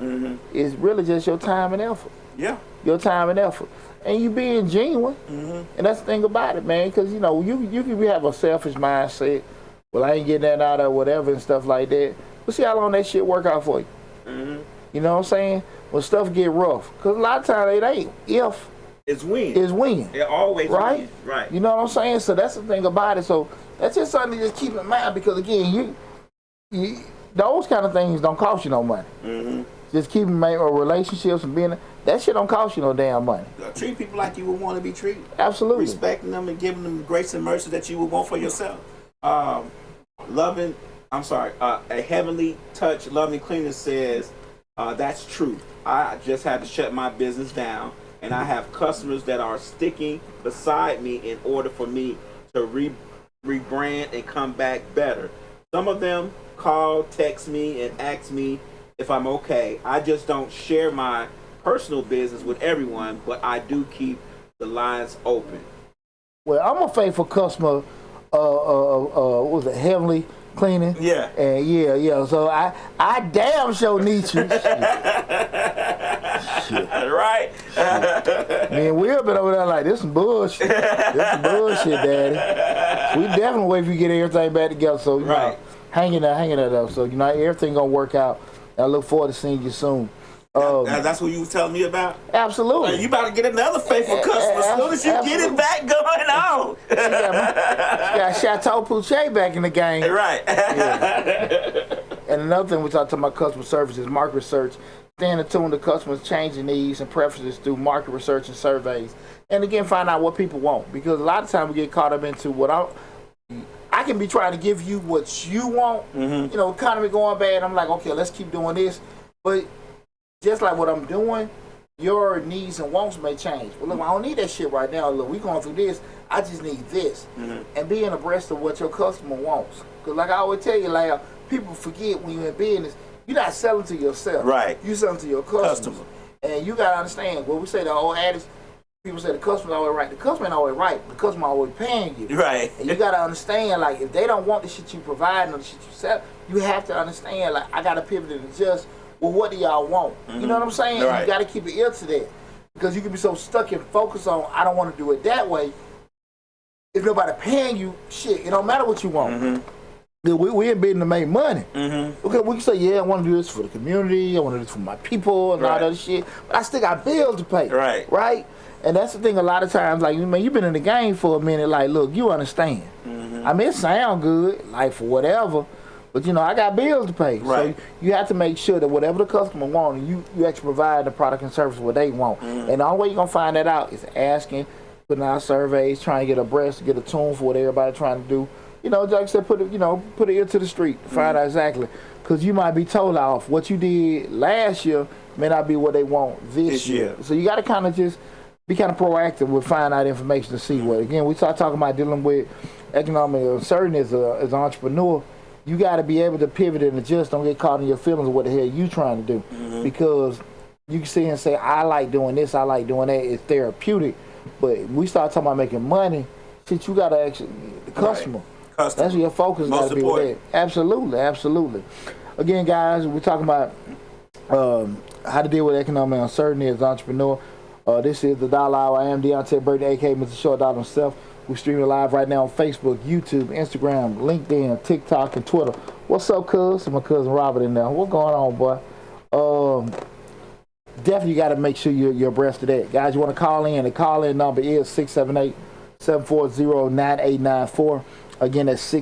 it's really just your time and effort. Yeah. Your time and effort. And you being genuine. And that's the thing about it, man, because, you know, you can have a selfish mindset. Well, I ain't getting that out of whatever and stuff like that. But see how long that shit work out for you. You know what I'm saying? When stuff get rough. Because a lot of times it ain't if. It's when. It's when. It always right? Win. Right. You know what I'm saying? So that's the thing about it. So that's just something to just keep in mind because, again, those kind of things don't cost you no money. Just keeping relationships and being that shit don't cost you no damn money. Treat people like you would want to be treated. Absolutely. Respecting them and giving them grace and mercy that you would want for yourself. A heavenly touch, loving cleaner says, that's true. I just had to shut my business down, and I have customers that are sticking beside me in order for me to rebrand and come back better. Some of them call, text me, and ask me if I'm okay. I just don't share my personal business with everyone, but I do keep the lines open. Well, I'm a faithful customer. What was it, Heavenly Cleaning? Yeah. And yeah. So I damn sure need you. Shit. Right. Man, Will been over there like this some bullshit. This some bullshit, Daddy. We definitely wait for you to get everything back together. So you know, hanging there though. So you know everything gonna work out. And I look forward to seeing you soon. That's what you was telling me about? Absolutely. You about to get another faithful customer as soon as you get it back going on. She got Chateau Pouche back in the game. Right. Yeah. And another thing we talk about customer service is market research. Staying attuned to customers' changing needs and preferences through market research and surveys. And again, find out what people want. Because a lot of times we get caught up into what I can be trying to give you what you want. You know, economy going bad. I'm like, okay, let's keep doing this. But just like what I'm doing, your needs and wants may change. Well, look, I don't need that shit right now. Look, we going through this. I just need this. And being abreast of what your customer wants. Because like I always tell you, like, people forget when you're in business, you're not selling to yourself. Right. You're selling to your customer. And you got to understand, what we say, the old adage, people say the customer's always right. The customer ain't always right. The customer always paying you. Right. And you got to understand, like, if they don't want the shit you provide or the shit you sell, you have to understand, like, I got to pivot and adjust well, what do y'all want? You know what I'm saying? Right. You got to keep an ear to that because you can be so stuck and focused on I don't want to do it that way. If nobody paying you, shit, it don't matter what you want. We ain't bidding to make money. Okay, we can say, yeah, I want to do this for the community, I want to do this for my people and all that other shit, but I still got bills to pay. Right? And that's the thing a lot of times, like, man, you've been in the game for a minute, like, look, you understand. I mean, it sound good, like, for whatever, but, you know, I got bills to pay. Right. So you have to make sure that whatever the customer wants, you actually provide the product and service what they want. And the only way you're going to find that out is asking, putting out surveys, trying to get abreast, get a tune for what everybody's trying to do. You know, like I said, put an ear to the street to find out exactly. Because you might be told off. What you did last year may not be what they want this year. So you got to kind of just be kind of proactive with finding out information to see what. Again, we start talking about dealing with economic uncertainty as an entrepreneur. You got to be able to pivot and adjust. Don't get caught in your feelings of what the hell you trying to do. Because you can sit here and say, I like doing this, I like doing that. It's therapeutic. But we start talking about making money. Shit, you got to actually, the customer. That's where your focus got to be with that. Absolutely, absolutely. Again, guys, we're talking about how to deal with economic uncertainty as an entrepreneur. This is the Dollar Hour. I am Deontay Burton, aka Mr. Short Dollar himself. We're streaming live right now on Facebook, YouTube, Instagram, LinkedIn, TikTok, and Twitter. What's up, cuz? My cousin Robert in there. What's going on, boy? Definitely got to make sure you're abreast of that. Guys, you want to call in. The call-in number is 678-740-9894. Again, that's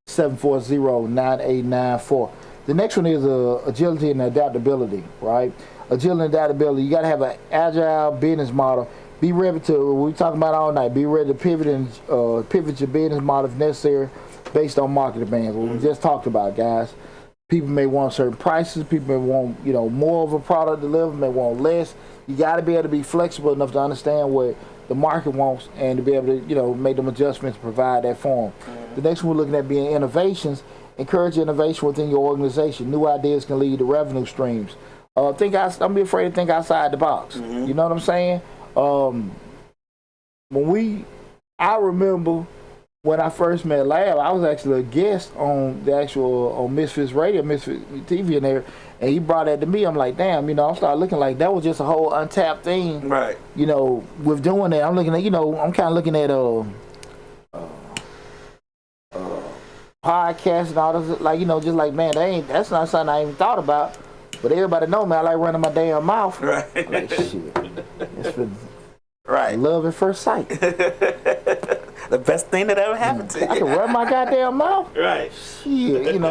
678-740-9894. The next one is agility and adaptability, right? Agility and adaptability. You got to have an agile business model. Be ready to, we talking about all night, be ready to pivot your business model if necessary based on market demands. What we just talked about, guys. People may want certain prices. People may want, more of a product delivered, may want less. You got to be able to be flexible enough to understand what the market wants and to be able to, make them adjustments to provide that for them. The next one we're looking at being innovations. Encourage innovation within your organization. New ideas can lead to revenue streams. Don't be afraid to think outside the box. You know what I'm saying? I remember when I first met Lab, I was actually a guest on the on Misfits Radio, Misfits TV in there, and he brought that to me. I'm like, damn, I started looking like that was just a whole untapped thing. Right. With doing that, I'm looking at, I'm kind of looking at podcasts and all this, like, just like, man, that's not something I even thought about. But everybody know me, I like running my damn mouth. Right. I'm like, shit. It's been love at first sight. The best thing that ever happened to you. I can run my goddamn mouth. Right. Shit,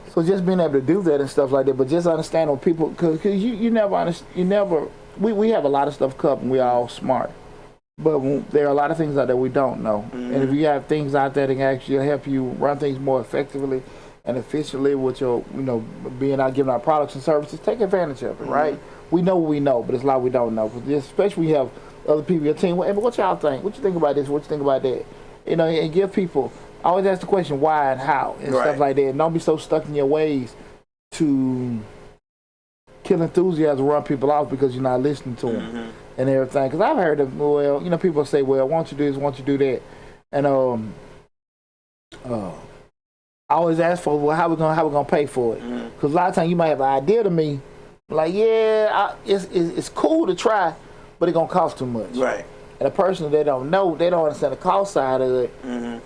So just being able to do that and stuff like that, but just understand when people, because you never understand, we have a lot of stuff covered and we all smart. But there are a lot of things out there we don't know. And if you have things out there that can actually help you run things more effectively and efficiently with your, being out, giving out products and services, take advantage of it, right? We know what we know, but it's a lot we don't know. But especially when you have other people, your team, hey, what y'all think? What you think about this? What you think about that? And give people, always ask the question why and how and stuff like that. And don't be so stuck in your ways to kill enthusiasm, run people off because you're not listening to them and everything. Because I've heard of, people say, well, why don't you do this, why don't you do that? And I always ask for, well, how we gonna pay for it? Because a lot of times you might have an idea to me, like, it's cool to try, but it's gonna cost too much. Right. And a person they don't know, they don't understand the cost side of it,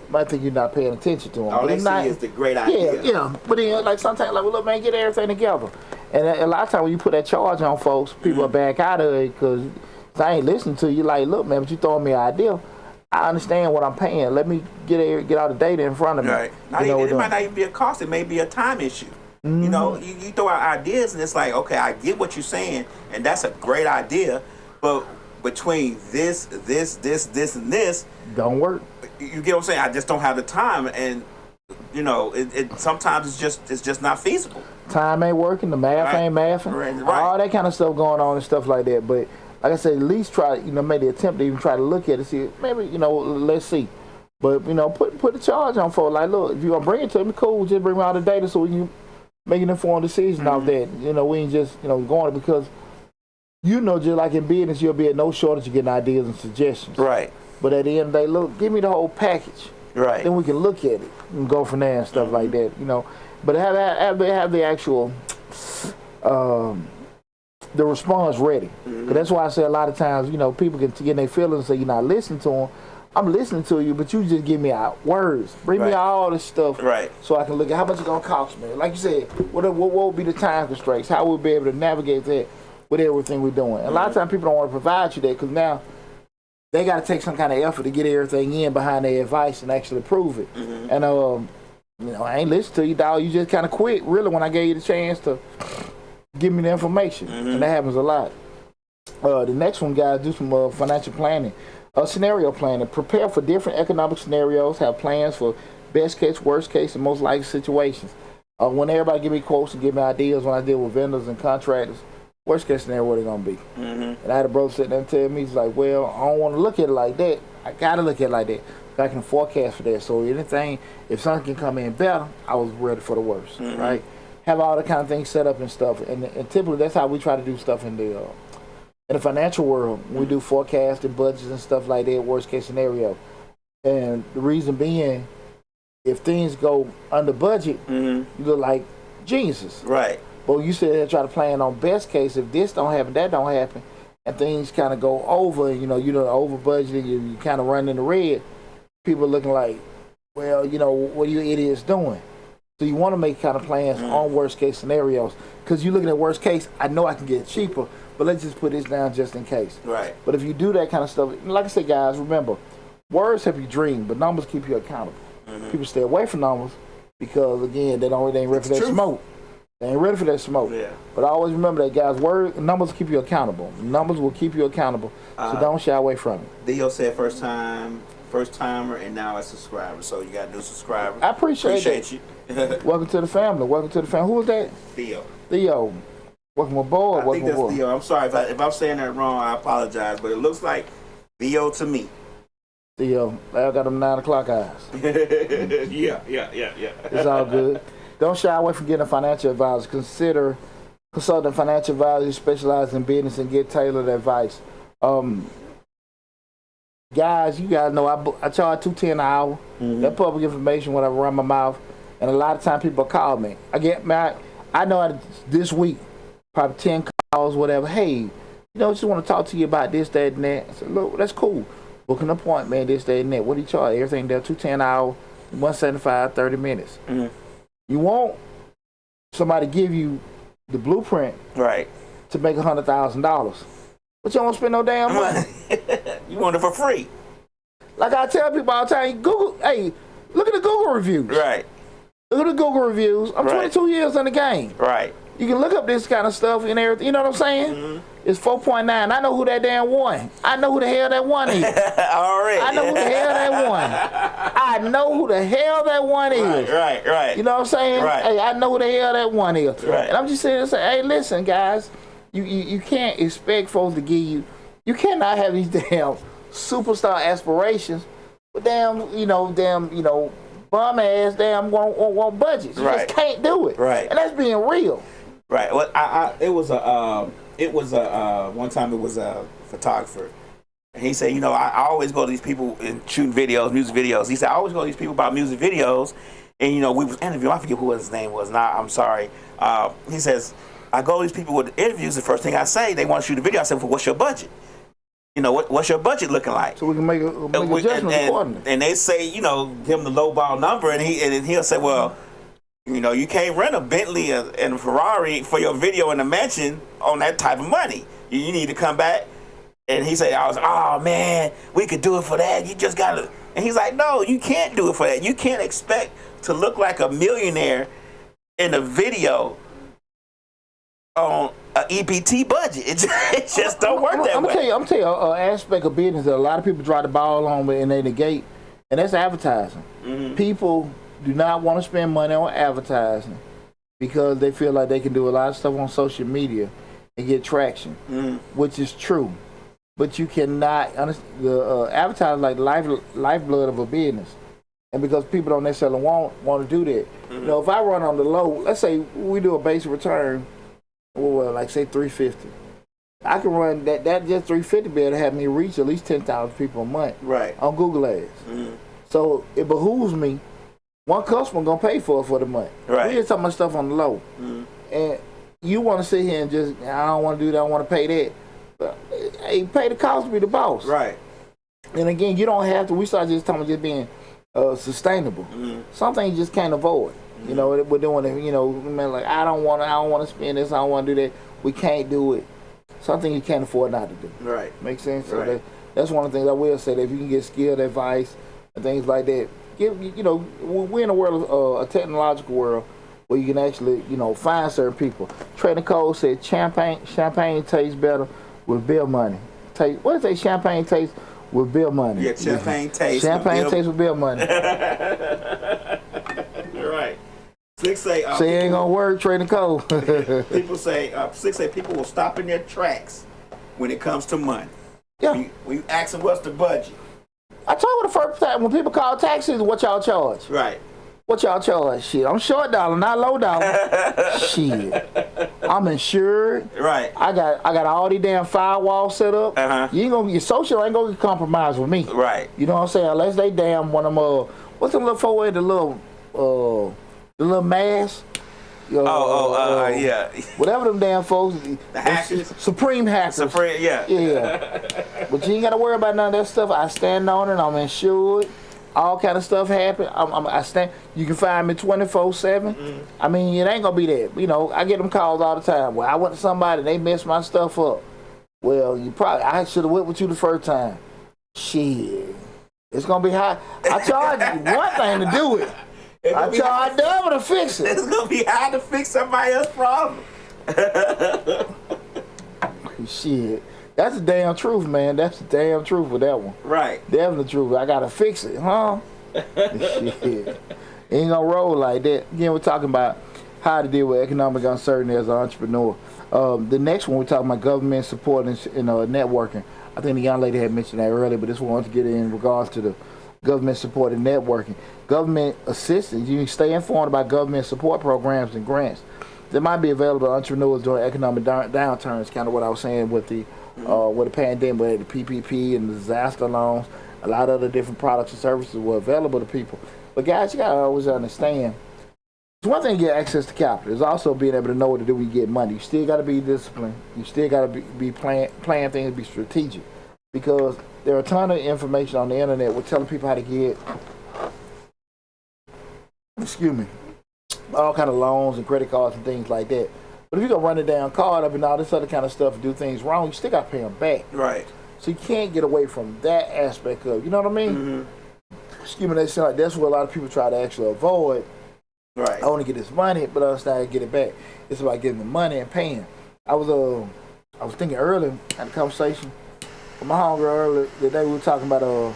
might think you're not paying attention to them. All they see is the great idea. Yeah. But then, like, sometimes, like, well, look, man, get everything together. And a lot of times when you put that charge on folks, people are back out of it because I ain't listening to you. Like, look, man, but you throwing me an idea. I understand what I'm paying. Let me get all the data in front of me. Right. It might not even be a cost. It may be a time issue. You throw out ideas and it's like, okay, I get what you're saying, and that's a great idea, but between this, and this, don't work. You get what I'm saying? I just don't have the time, and it sometimes it's just not feasible. Time ain't working. The math ain't mathing. Right. All that kind of stuff going on and stuff like that. But like I said, at least try, make the attempt to even try to look at it, see, maybe, let's see. But, put the charge on for it. Like, look, if you're going to bring it to me, cool, just bring me all the data so we can make an informed decision off that. We ain't just, going because, just like in business, you'll be at no shortage of getting ideas and suggestions. Right. But at the end of the day, look, give me the whole package. Right. then we can look at it and go from there and stuff like that, you know. But have the actual the response ready. 'Cause that's why I say a lot of times, you know, people can get in their feelings and say you're not listening to them. I'm listening to you, but you just give me out words. Bring me all this stuff, right? So I can look at how much it's gonna cost me. Like you said, what will be the time constraints? How we'll be able to navigate that with everything we're doing. And a lot of times people don't want to provide you that because now they got to take some kind of effort to get everything in behind their advice and actually prove it. And you know, I ain't listening to you, dog. You just kind of quit, really, when I gave you the chance to give me the information, and that happens a lot. The next one, guys, do some financial planning. Scenario planning. Prepare for different economic scenarios. Have plans for best case, worst case, and most likely situations. When everybody give me quotes and give me ideas when I deal with vendors and contractors, worst case scenario, what it gonna be? And I had a brother sitting there and tell me, he's like, well, I don't want to look at it like that. I gotta look at it like that. I can forecast for that. So anything, if something can come in better, I was ready for the worst, right? Have all the kind of things set up and stuff. And typically that's how we try to do stuff in the financial world. We do forecasts and budgets and stuff like that, worst case scenario. And the reason being, if things go under budget, you look like geniuses. Right. But you sit there and try to plan on best case. If this don't happen, that don't happen, and things kind of go over, you know over budgeting, you kind of run in the red. People are looking like, well, you know, what are you idiots doing? So you want to make kind of plans on worst case scenarios, because you're looking at worst case. I know I can get it cheaper, but let's just put this down just in case. Right. But if you do that kind of stuff, like I said, guys, remember, words help you dream, but numbers keep you accountable. People stay away from numbers because, again, they ain't ready for that smoke. They ain't ready for that smoke. Yeah. But always remember that, guys. Numbers keep you accountable. Numbers will keep you accountable. So don't shy away from it. Theo said first timer, and now a subscriber. So you got to do subscriber. I appreciate you. Welcome to the family. Welcome to the family. Who was that? Theo. Welcome aboard. I think that's Theo. I'm sorry if I'm saying that wrong. I apologize, but it looks like Theo to me. Theo, I got them 9 o'clock eyes. Yeah. It's all good. Don't shy away from getting a financial advisor. Consider consulting a financial advisor who specializes in business and get tailored advice. Guys, you guys know I charge $2.10 an hour. That public information when I run my mouth, and a lot of times people call me. I know this week probably 10 calls, whatever. Hey, you know, just want to talk to you about this, that, and that. I said, look, that's cool. Book an appointment, this, that, and that. What do you charge? Everything there, $2.10 an hour, $175, 30 minutes. You want somebody to give you the blueprint, right, to make $100,000, but you don't spend no damn money. You want it for free. Like I tell people all the time, Google. Hey, look at the Google reviews. Right. Look at the Google reviews. I'm 22 years in the game. Right. You can look up this kind of stuff and everything. You know what I'm saying? It's 4.9. I know who that damn won. I know who the hell that one is. Already. I know who the hell that won. I know who the hell that one is. Right. You know what I'm saying? Right. Hey, I know who the hell that one is. Right. And I'm just saying, hey, listen, guys, you can't expect folks to give you. You cannot have these damn superstar aspirations, but damn, bum ass damn won't budgets. You just can't do it. Right. And that's being real. Right. Well, it was one time it was a photographer. And he said, you know, I always go to these people and shooting videos, music videos. He said, I always go to these people about music videos. And, you know, we was interviewing, I forget who his name was now, I'm sorry. He says, I go to these people with interviews, the first thing I say, they want to shoot a video. I said, well, what's your budget? You know, what's your budget looking like? So we can make adjustments accordingly. And they say, you know, give him the lowball number, and he'll say, well, you know, you can't rent a Bentley and a Ferrari for your video in a mansion on that type of money. You need to come back. And he said, oh man, we could do it for that. You just gotta. And he's like, no, you can't do it for that. You can't expect to look like a millionaire in a video on an EBT budget. It just don't work that way. I'm tell you an aspect of business that a lot of people try to ball on and they negate, and that's advertising. People do not want to spend money on advertising because they feel like they can do a lot of stuff on social media and get traction, which is true. But you cannot advertise like lifeblood of a business, and because people don't necessarily want to do that. You know, if I run on the low, let's say we do a basic return, like say 350. I can run that just 350 bill to have me reach at least 10,000 people a month, right, on Google Ads. So it behooves me. One customer gonna pay for it for the month. Right. We just talking about stuff on the low, and you want to sit here and just, I don't want to do that. I want to pay that. But, hey, pay the cost, be the boss. Right. And again, you don't have to. We start just talking about just being sustainable. Something you just can't avoid. You know, we're doing it. You know, man, like I don't want to spend this. I don't want to do that. We can't do it. Something you can't afford not to do. Right. Make sense? So Right. that's one of the things I will say. That if you can get skilled advice and things like that, we're in a world, a technological world, where you can actually, find certain people. Trading Code said champagne tastes better with beer money. What does champagne taste with beer money? Yeah, champagne tastes. Champagne tastes with beer money. Right. Slick say. So it ain't gonna work. Trading Code. People say. Slick say people will stop in their tracks when it comes to money. Yeah. We ask them what's the budget. I told you the first time when people call taxes, what y'all charge? Right. What y'all charge? Shit, I'm short dollar, not low dollar. Shit, I'm insured. Right. I got all these damn firewalls set up. You ain't gonna, your social ain't gonna get compromised with me. Right. You know what I'm saying? Unless they damn one of them. What's the little four-way? The little mask. Yeah. Whatever them damn folks. The hackers. Supreme hackers. Yeah. Yeah. But you ain't gotta worry about none of that stuff. I stand on it. I'm insured. All kind of stuff happen. I stand. You can find me 24/7. I mean, it ain't gonna be that. I get them calls all the time. Well, I went to somebody, they messed my stuff up. Well, I should have went with you the first time. Shit, it's gonna be high. I charge you one thing to do it. I charge double to fix it. It's gonna be hard to fix somebody else's problem. Shit. That's the damn truth, man. That's the damn truth with that one. Right. Definitely the truth. I gotta fix it, huh? Shit. Ain't gonna roll like that. Again, we're talking about how to deal with economic uncertainty as an entrepreneur. The next one, we're talking about government support and networking. I think the young lady had mentioned that earlier, but this one wants to get in regards to the government support and networking. Government assistance. You can stay informed about government support programs and grants that might be available to entrepreneurs during economic downturns. Kind of what I was saying with the pandemic, the PPP and the disaster loans. A lot of other different products and services were available to people. But guys, you gotta always understand. It's one thing to get access to capital. It's also being able to know what to do when you get money. You still gotta be disciplined. You still gotta be plan things, be strategic. Because there are a ton of information on the internet with telling people how to get, all kind of loans and credit cards and things like that. But if you're gonna run a damn card up and all this other kind of stuff and do things wrong, you still gotta pay them back. Right. So you can't get away from that aspect of, you know what I mean? That seems like that's what a lot of people try to actually avoid. Right. I want to get this money, but I understand get it back. It's about getting the money and paying. I was thinking earlier, had a conversation with my homegirl earlier the day. We were talking about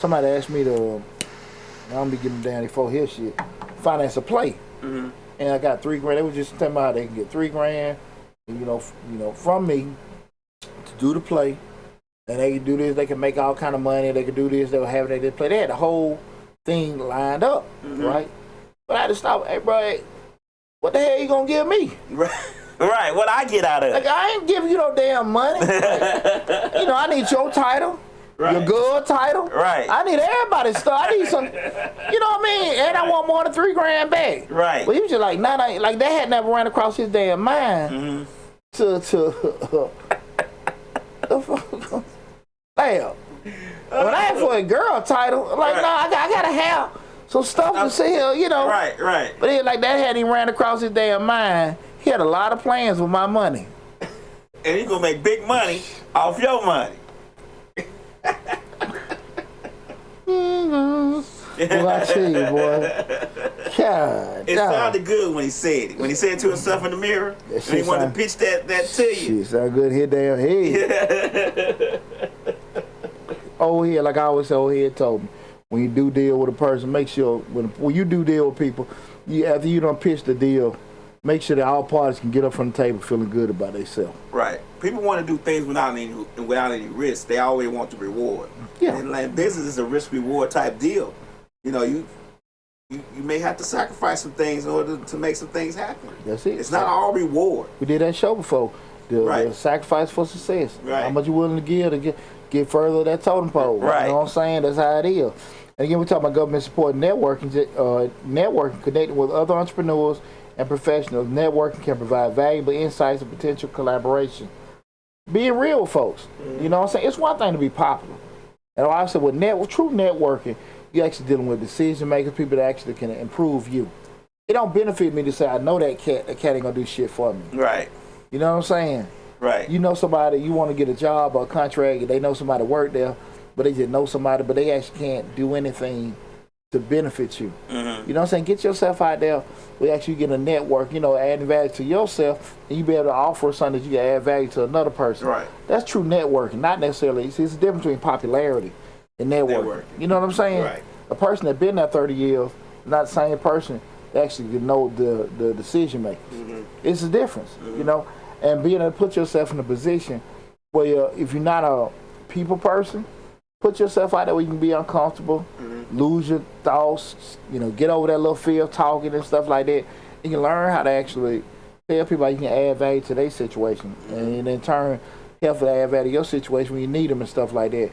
somebody asked me to, I don't be giving them down before his shit, finance a play. And I got $3,000. They were just telling me how they can get $3,000, from me to do the play. And they can do this. They can make all kind of money. They can do this. They will have it. They play. They had the whole thing lined up, right? But I had to stop. Hey, bro, what the hell you gonna give me? Right. What I get out of it? Like, I ain't giving you no damn money. Like, I need your title. Right. Your good title. Right. I need everybody's stuff. I need some, you know what I mean? And I want more than $3,000 back. Right. But he was just like, nah, like that had never ran across his damn mind to damn. When I asked for a girl title, like, nah, I gotta have some stuff to see here, Right. But he like that hadn't even ran across his damn mind. He had a lot of plans with my money. And you gonna make big money off your money. Well, I tell you, boy. God, it sounded good when he said it. When he said it to himself in the mirror, and he wanted to pitch that to you. Shit sound good here, damn head. Old head, like I always say, old head told me, when you do deal with a person, make sure when you do deal with people, after you don't pitch the deal, make sure that all parties can get up from the table feeling good about themselves. Right. People want to do things without any risk. They always want the reward. Yeah. And like business is a risk reward type deal. You may have to sacrifice some things in order to make some things happen. That's it. It's not all reward. We did that show before. The sacrifice for success. Right. How much you willing to give to get further that totem pole. Right. You know what I'm saying? That's how it is. And again, we're talking about government support networking, networking, connecting with other entrepreneurs and professionals. Networking can provide valuable insights and potential collaboration. Being real with folks, you know what I'm saying? It's one thing to be popular. And like I said, with true networking, you're actually dealing with decision makers, people that actually can improve you. It don't benefit me to say, I know that cat ain't gonna do shit for me. Right. You know what I'm saying? Right. You know somebody, you want to get a job or a contract, and they know somebody work there, but they just know somebody, but they actually can't do anything to benefit you. Mm-hmm. You know what I'm saying? Get yourself out there. We actually get a network, you know, adding value to yourself, and you be able to offer something that you can add value to another person. Right. That's true networking, not necessarily. See, it's the difference between popularity and networking. You know what I'm saying? Right. A person that been there 30 years, not the same person that actually can know the decision makers. Mm-hmm. It's a difference, you know? And being able to put yourself in a position where if you're not a people person, put yourself out there where you can be uncomfortable, lose your thoughts, you know, get over that little fear of talking and stuff like that. You can learn how to actually tell people how you can add value to their situation, and in turn, help to add value to your situation when you need them and stuff like that.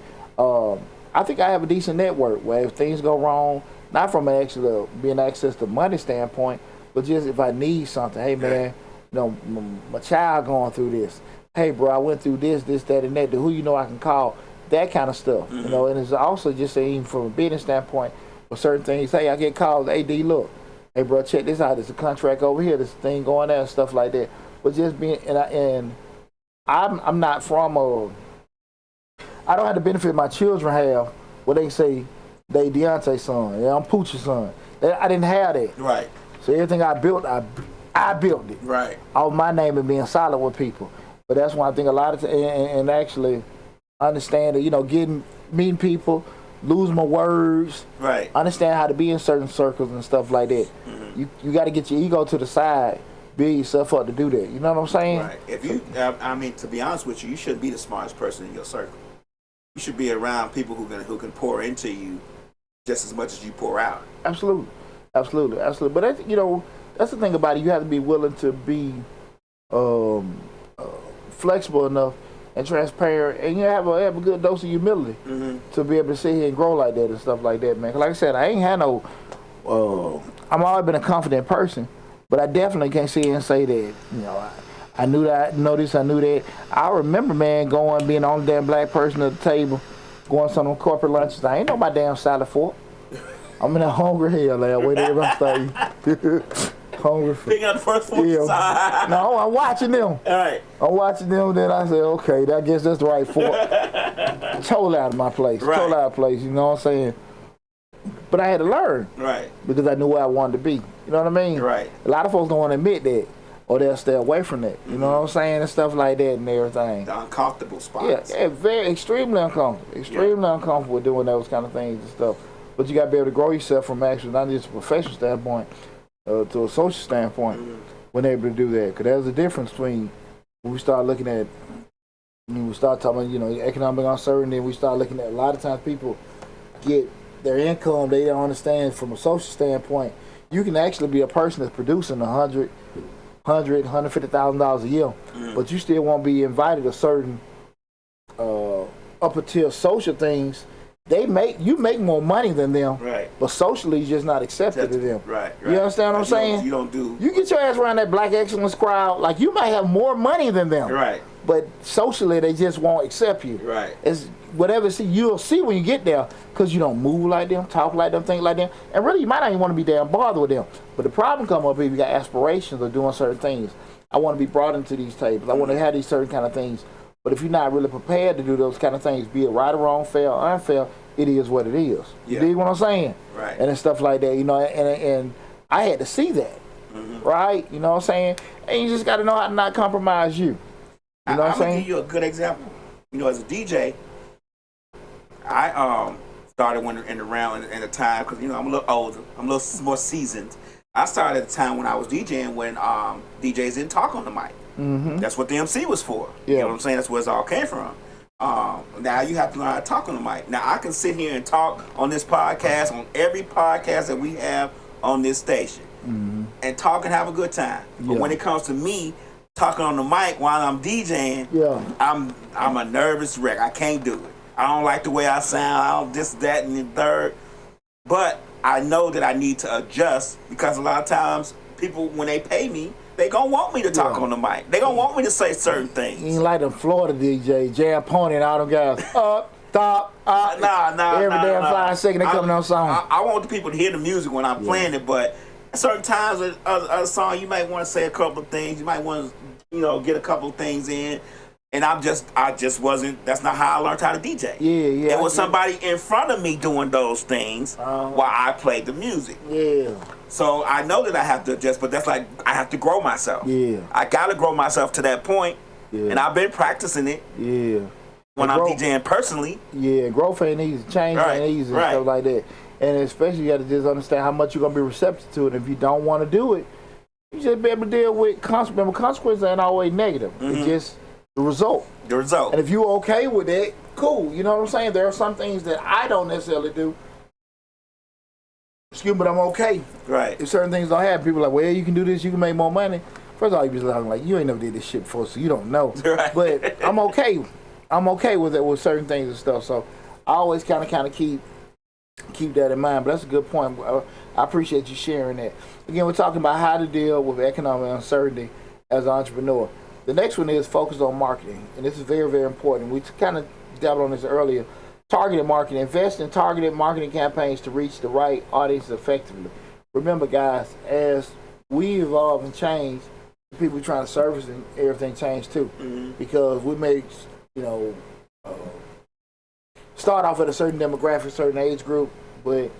I think I have a decent network where if things go wrong, not from an actual being access to money standpoint, but just if I need something, hey man, you know, my child going through this. Hey bro, I went through this, that, and that. Who you know I can call? That kind of stuff, you know. And it's also just saying from a business standpoint, for certain things. Hey, I get calls. Hey D, look. Hey bro, check this out. There's a contract over here. There's a thing going there and stuff like that. But just being I'm not from I don't have the benefit my children have where they say they Deontay's son. Yeah, I'm Pooch's son. I didn't have that. Right. So everything I built, I built it. Right. All my name and being solid with people. But that's why I think a lot of and actually understand that, you know, meeting people, lose my words. Right. Understand how to be in certain circles and stuff like that. You got to get your ego to the side, build yourself up to do that. You know what I'm saying? Right. If you, I mean, to be honest with you, you shouldn't be the smartest person in your circle. You should be around people who can pour into you just as much as you pour out. Absolutely. But that's, you know, that's the thing about it. You have to be willing to be flexible enough and transparent, and you have a good dose of humility to be able to sit here and grow like that and stuff like that, man. 'Cause like I said, I ain't had no. I've always been a confident person, but I definitely can't sit here and say that. You know, I knew that, I know this, I knew that. I remember, man, being the only damn black person at the table, going to some of them corporate lunches. I ain't know my damn salad fork. I'm in a hungry hell, man. Wait till I'm starting. Hungry for. Picking up the first food. Yeah. No, I'm watching them. All right. I'm watching them. Then I say, okay, I guess that's the right fork. Totally out of my place. Right. Totally out of place. You know what I'm saying? But I had to learn. Right. Because I knew where I wanted to be. You know what I mean? Right. A lot of folks don't want to admit that, or they'll stay away from that. You know what I'm saying? And stuff like that and everything. The uncomfortable spots. Yeah, very extremely uncomfortable. Extremely uncomfortable with doing those kind of things and stuff. But you got to be able to grow yourself from actually not just a professional standpoint to a social standpoint when able to do that. Because there's a difference between when we start looking at, when we start talking about, you know, economic uncertainty, and we start looking at a lot of times people get their income, they don't understand from a social standpoint. You can actually be a person that's producing $150,000 a year, but you still won't be invited to certain upper tier social things. You make more money than them, right? But socially, you're just not accepted to them. Right. You understand what I'm saying? You don't do. You get your ass around that black excellence crowd, like you might have more money than them, right? But socially, they just won't accept you, right? It's whatever. You'll see when you get there, because you don't move like them, talk like them, think like them, and really, you might not even want to be damn bothered with them. But the problem come up if you got aspirations of doing certain things. I want to be brought into these tables. I want to have these certain kind of things. But if you're not really prepared to do those kind of things, be it right or wrong, fair or unfair, it is what it is. You dig what I'm saying? Right. And stuff like that, you know, and I had to see that, right? You know what I'm saying? And you just got to know how to not compromise you. You know what I'm saying? I'm gonna give you a good example. You know, as a DJ, I started when in the time, because, you know, I'm a little older, I'm a little more seasoned. I started at the time when I was DJing when DJs didn't talk on the mic. That's what the MC was for. Yeah. You know what I'm saying? That's where it all came from. Now you have to learn how to talk on the mic. Now I can sit here and talk on this podcast, on every podcast that we have on this station, and talk and have a good time. But when it comes to me talking on the mic while I'm DJing, I'm a nervous wreck. I can't do it. I don't like the way I sound. I don't this, that, and the third. But I know that I need to adjust because a lot of times people, when they pay me, they gonna want me to talk on the mic. They gonna want me to say certain things. You ain't like them Florida DJ, Jam Pony and all them guys. Up, top, every damn 5 seconds they coming on song. I want the people to hear the music when I'm playing it, but certain times with a song, you might want to say a couple of things. You might want to, get a couple of things in. And I just wasn't. That's not how I learned how to DJ. Yeah. It was somebody in front of me doing those things while I played the music. Yeah. So I know that I have to adjust, but that's like I have to grow myself. Yeah. I gotta grow myself to that point. Yeah. And I've been practicing it. Yeah. When I'm DJing personally. Yeah, growth ain't easy, change ain't easy, and stuff like that. And especially you got to just understand how much you're gonna be receptive to it. If you don't want to do it, you just be able to deal with consequences. Consequences ain't always negative. It's just the result. The result. And if you're okay with it, cool. You know what I'm saying? There are some things that I don't necessarily do. Excuse me, but I'm okay. Right. If certain things don't happen, people are like, well, you can do this, you can make more money. First of all, you be like, you ain't never did this shit before, so you don't know. Right. But I'm okay. I'm okay with it, with certain things and stuff. So I always kind of keep that in mind. But that's a good point. I appreciate you sharing that. Again, we're talking about how to deal with economic uncertainty as an entrepreneur. The next one is focus on marketing, and this is very, very important. We kind of dabbled on this earlier. Targeted marketing. Invest in targeted marketing campaigns to reach the right audience effectively. Remember, guys, as we evolve and change, the people we're trying to service and everything change too. Because we may, start off at a certain demographic, certain age group, but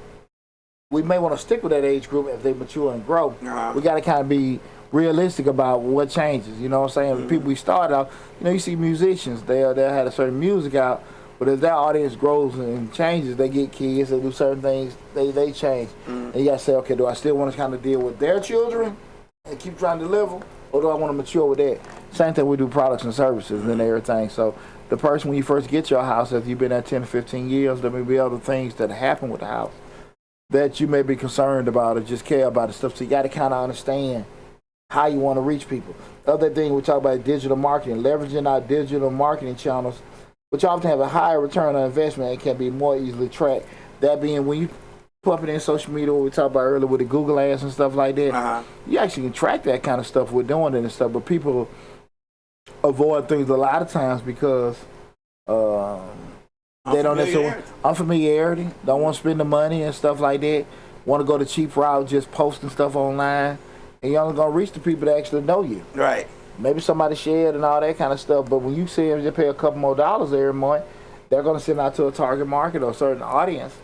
we may want to stick with that age group as they mature and grow. We got to kind of be realistic about what changes. You know what I'm saying? The people we start out, you see musicians, they'll have a certain music out, but as that audience grows and changes, they get kids, they do certain things, they change. And you got to say, okay, do I still want to kind of deal with their children and keep trying to deliver, or do I want to mature with that? Same thing, we do products and services and everything. So the person, when you first get your house, if you've been there 10 to 15 years, there may be other things that happen with the house that you may be concerned about or just care about and stuff. So you got to kind of understand how you want to reach people. The other thing we talk about is digital marketing, leveraging our digital marketing channels, which often have a higher return on investment and can be more easily tracked. That being when you pump it in social media, what we talked about earlier with the Google ads and stuff like that, you actually can track that kind of stuff with doing it and stuff, but people avoid things a lot of times because they don't necessarily unfamiliarity, don't want to spend the money and stuff like that, want to go the cheap route, just posting stuff online, and you're only going to reach the people that actually know you. Right. Maybe somebody shared and all that kind of stuff, but when you see them just pay a couple more dollars every month, they're going to send out to a target market or a certain audience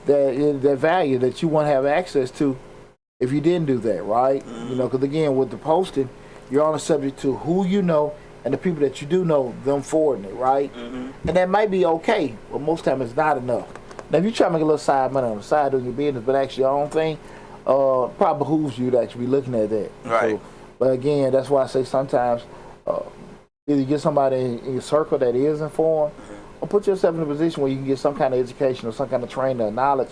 that value that you want to have access to if you didn't do that, right? Because again, with the posting, you're only subject to who you know and the people that you do know, them forwarding it, right? And that might be okay, but most times it's not enough. Now, if you try to make a little side money on the side doing your business, but actually your own thing, probably behooves you to actually be looking at that. Right. So, but again, that's why I say sometimes either get somebody in your circle that is informed, or put yourself in a position where you can get some kind of education or some kind of training or knowledge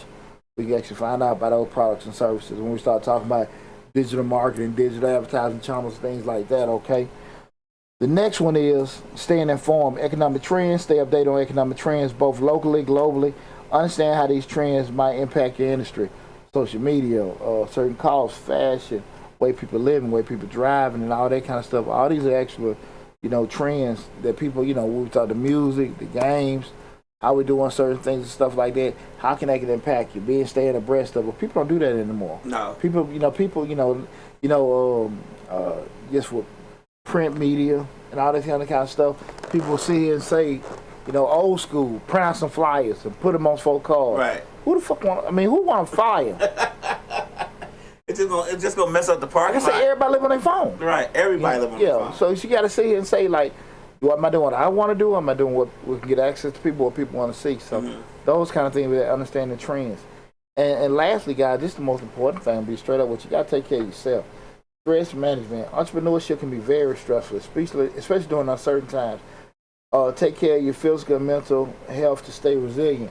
where you can actually find out about those products and services. When we start talking about digital marketing, digital advertising channels, things like that, okay? The next one is staying informed. Economic trends, stay updated on economic trends, both locally, globally. Understand how these trends might impact your industry. Social media, certain costs, fashion, way people living, way people driving, and all that kind of stuff. All these are actual, trends that people, we talk the music, the games, how we doing certain things and stuff like that. How can that impact you? Staying abreast of it. People don't do that anymore. No. People, just with print media and all that kind of stuff, people see and say, old school, print out some flyers and put them on folk cards. Right. Who the fuck who want a flyer? It's just gonna mess up the parking lot. Like I say, everybody live on their phone. Right. Everybody live on their phone. So you got to sit here and say, like, what am I doing? I want to do. Am I doing what we can get access to people, what people want to see? So those kind of things, we understand the trends. And lastly, guys, this is the most important thing. Be straight up with you. Got to take care of yourself. Stress management. Entrepreneurship can be very stressful, especially during uncertain times. Take care of your physical and mental health to stay resilient.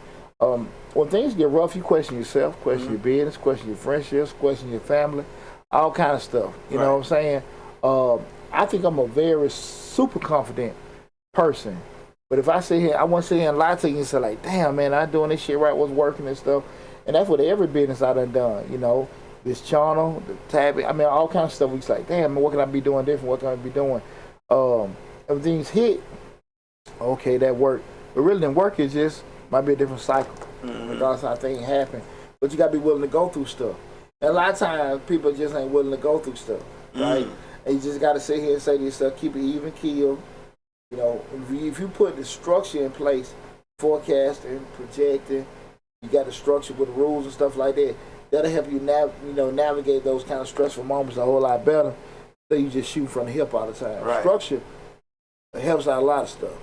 When things get rough, you question yourself, question your business, question your friendships, question your family, all kind of stuff. You know what I'm saying? I think I'm a very super confident person. But if I sit here, I want to sit here and lie to you and say, like, damn, man, I'm doing this shit right, what's working and stuff. And that's what every business I done, you know. This channel, the tab, I mean, all kinds of stuff. We like, damn, what can I be doing different? What can I be doing? Everything's hit. Okay, that worked. But really, the work is just, might be a different cycle. Regardless of how things happen. But you got to be willing to go through stuff. And a lot of times, people just ain't willing to go through stuff, right? And you just got to sit here and say to yourself, keep it even keel. You know, if you put the structure in place, forecasting, projecting, you got the structure with the rules and stuff like that, that'll help you navigate those kind of stressful moments a whole lot better than you just shoot from the hip all the time. Right. Structure helps out a lot of stuff.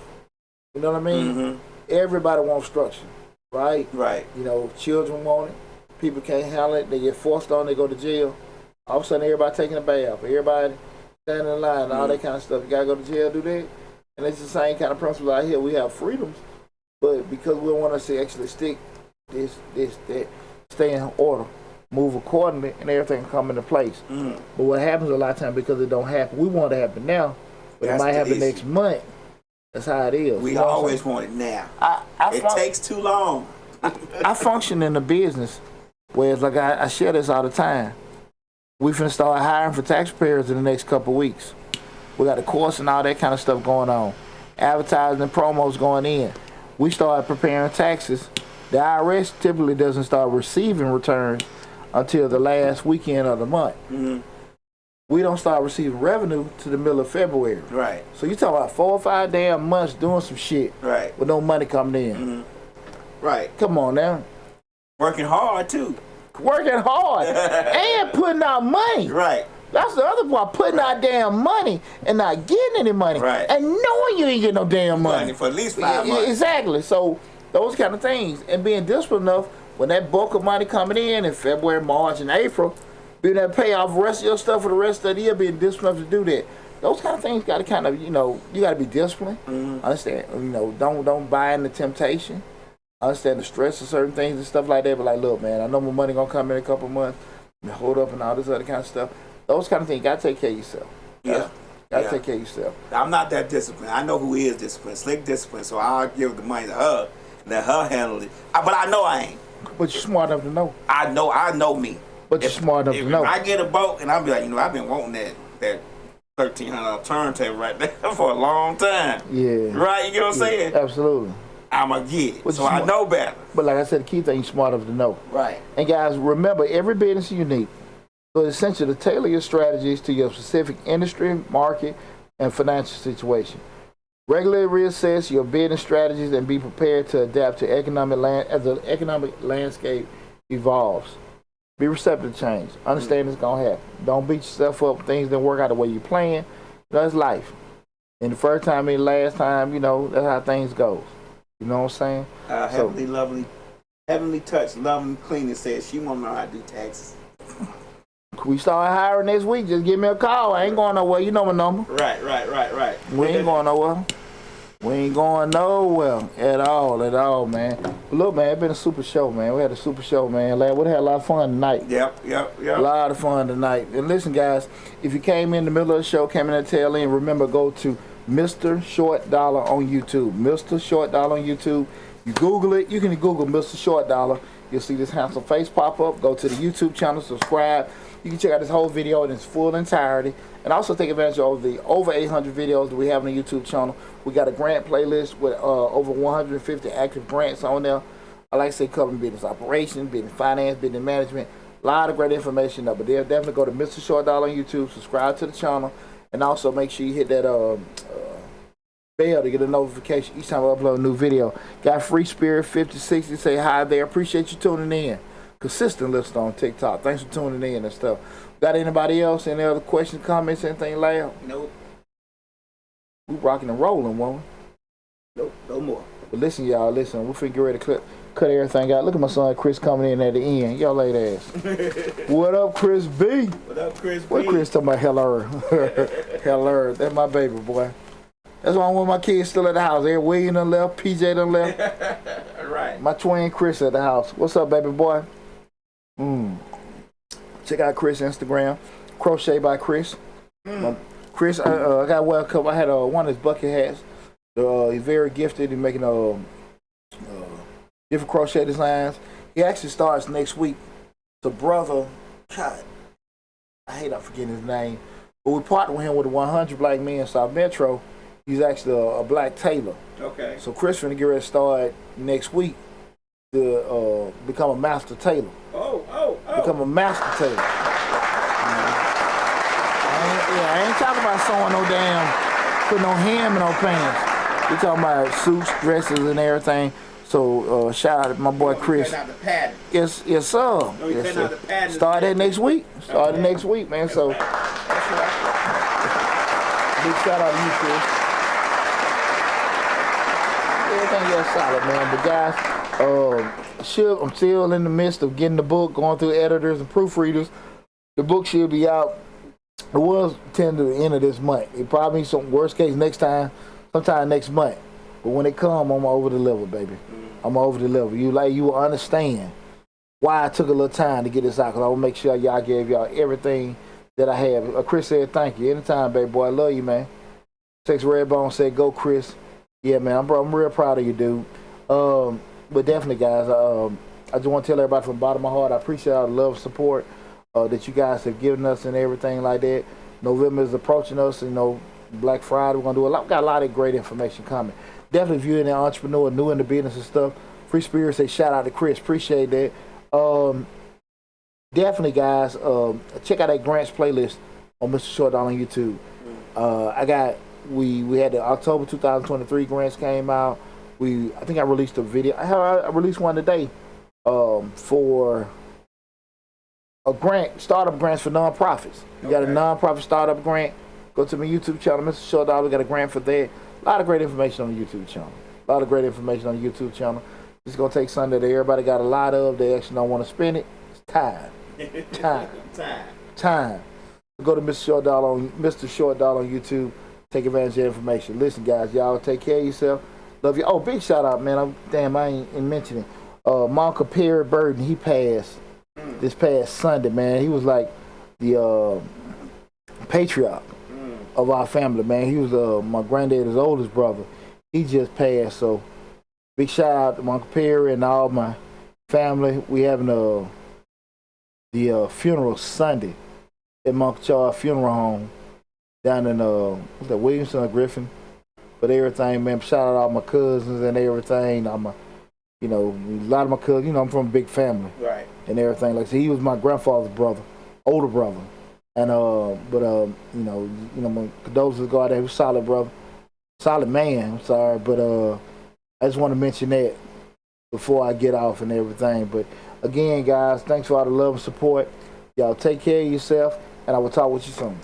You know what I mean? Everybody wants structure, right? Right. You know, children want it. People can't handle it. They get forced on. They go to jail. All of a sudden, everybody taking a bath. Everybody standing in line and all that kind of stuff. You got to go to jail, do that. And it's the same kind of principle out here. We have freedoms, but because we want us to actually stick that, stay in order, move accordingly, and everything come into place. But what happens a lot of times, because it don't happen, we want it to happen now, but it might happen next month. That's how it is. We always want it now. It takes too long. I function in a business where it's like I share this all the time. We finna start hiring for tax preparers in the next couple of weeks. We got a course and all that kind of stuff going on. Advertising and promos going in. We start preparing taxes. The IRS typically doesn't start receiving returns until the last weekend of the month. We don't start receiving revenue to the middle of February. Right. So you talking about 4 or 5 damn months doing some shit. Right. With no money coming in. Right. Come on now. Working hard too. Working hard and putting out money. Right. That's the other part, putting out damn money and not getting any money. Right. And knowing you ain't getting no damn money. For at least 5 months. Exactly. So those kind of things. And being disciplined enough, when that bulk of money coming in February, March, and April, being able to pay off the rest of your stuff for the rest of the year, being disciplined enough to do that. Those kind of things got to kind of, you got to be disciplined. Understand? Don't buy into temptation. Understand the stress of certain things and stuff like that. But like, look, man, I know my money going to come in a couple months. Hold up and all this other kind of stuff. Those kind of things, you got to take care of yourself. Yeah. Got to take care of yourself. I'm not that disciplined. I know who is disciplined. Slick discipline. So I'll give the money to her. Let her handle it. But I know I ain't. But you're smart enough to know. I know me. But you're smart enough to know. If I get a boat and I'll be like, I've been wanting that $1,300 turntable right there for a long time. Yeah. Right? You get what I'm saying? Absolutely. I'm going to get it. But so I know better. But like I said, the key thing, you're smart enough to know. Right. And guys, remember, every business is unique. So it's essential to tailor your strategies to your specific industry, market, and financial situation. Regularly reassess your business strategies and be prepared to adapt to as the economic landscape evolves. Be receptive to change. Understand it's going to happen. Don't beat yourself up. Things didn't work out the way you planned. That's life. And the first time and the last time, that's how things goes. You know what I'm saying? Heavenly Touch, Loving Cleaning says she won't know how to do taxes. We start hiring next week. Just give me a call. I ain't going nowhere. You know my number. Right. We ain't going nowhere. We ain't going nowhere at all, man. But look, man, it's been a super show, man. We had a super show, man. We had a lot of fun tonight. Yep. A lot of fun tonight. And listen, guys, if you came in the middle of the show, came in at the tail end, remember, go to Mr. Short Dollar on YouTube. Mr. Short Dollar on YouTube. You Google it. You can Google Mr. Short Dollar. You'll see this handsome face pop up. Go to the YouTube channel, subscribe. You can check out this whole video in its full entirety. And also take advantage of the over 800 videos that we have on the YouTube channel. We got a grant playlist with over 150 active grants on there. I like to say covering business operations, business finance, business management. A lot of great information there. But definitely go to Mr. Short Dollar on YouTube, subscribe to the channel, and also make sure you hit that bell to get a notification each time I upload a new video. Got Free Spirit 5060 say hi there. Appreciate you tuning in. Consistent listener on TikTok. Thanks for tuning in and stuff. Got anybody else? Any other questions, comments, anything loud? Nope. We rocking and rolling, woman. Nope, no more. But listen, y'all, listen. We'll figure ready to cut everything out. Look at my son Chris coming in at the end. Y'all late ass. What up, Chris B? What up, Chris B? What Chris talking about? Heller. That's my baby boy. That's why I'm with my kids still at the house. Eric William done left, PJ done left. Right. My twin Chris at the house. What's up, baby boy? Check out Chris' Instagram. Crochet by Chris. Chris, I got a couple. I had one of his bucket hats. He's very gifted in making different crochet designs. He actually starts next week. The brother, God, I hate I'm forgetting his name, but we partnered with him with the 100 Black Men South Metro. He's actually a black tailor. Okay. So Chris finna get ready to start next week to become a master tailor. Oh. Become a master tailor. I ain't talking about sewing no damn, putting no hem in no pants. We talking about suits, dresses, and everything. So shout out to my boy Chris. Out the pattern. Yes, sir. Yes, Out sir. the pattern. Start that next week. Start it next week, man. So That's right. big shout out to you, Chris. Everything else solid, man. But guys, I'm still in the midst of getting the book, going through editors and proofreaders. The book should be out. It was tend to the end of this month. It probably some worst case next time, sometime next month. But when it come, I'm over the level, baby. I'm over the level. You will understand why I took a little time to get this out, because I will make sure y'all gave y'all everything that I have. Chris said thank you. Anytime, baby boy. I love you, man. Tex Redbone said go, Chris. Yeah, man. I'm real proud of you, dude. But definitely, guys, I just want to tell everybody from the bottom of my heart, I appreciate all the love and support that you guys have given us and everything like that. November is approaching us, Black Friday, we're going to do a lot. We got a lot of great information coming. Definitely, if you're an entrepreneur, new in the business and stuff, Free Spirit say shout out to Chris. Appreciate that. Definitely, guys, check out that grants playlist on Mr. Short Dollar on YouTube. We had the October 2023 grants came out. I think I released a video. I released one today for a grant, startup grants for nonprofits. You got a nonprofit startup grant. Go to my YouTube channel, Mr. Short Dollar. We got a grant for that. A lot of great information on the YouTube channel. It's going to take something that everybody got a lot of. They actually don't want to spend it. It's time. Time. Go to Mr. Short Dollar on YouTube. Take advantage of the information. Listen, guys, y'all take care of yourself. Love you. Oh, big shout out, man. I ain't mentioning. Monka Perry Burden, he passed this past Sunday, man. He was like the patriarch of our family, man. He was my granddad's oldest brother. He just passed, so big shout out to Monka Perry and all my family. We having the funeral Sunday at Monka Charles Funeral Home down in Williamson or Griffin. But everything, man, shout out all my cousins and everything. A lot of my cousins, I'm from a big family. Right. And everything. Like I said, he was my grandfather's brother, older brother. And my condolences go out there. He was a solid brother. Solid man, I'm sorry. But I just want to mention that before I get off and everything. But again, guys, thanks for all the love and support. Y'all take care of yourself, and I will talk with you soon.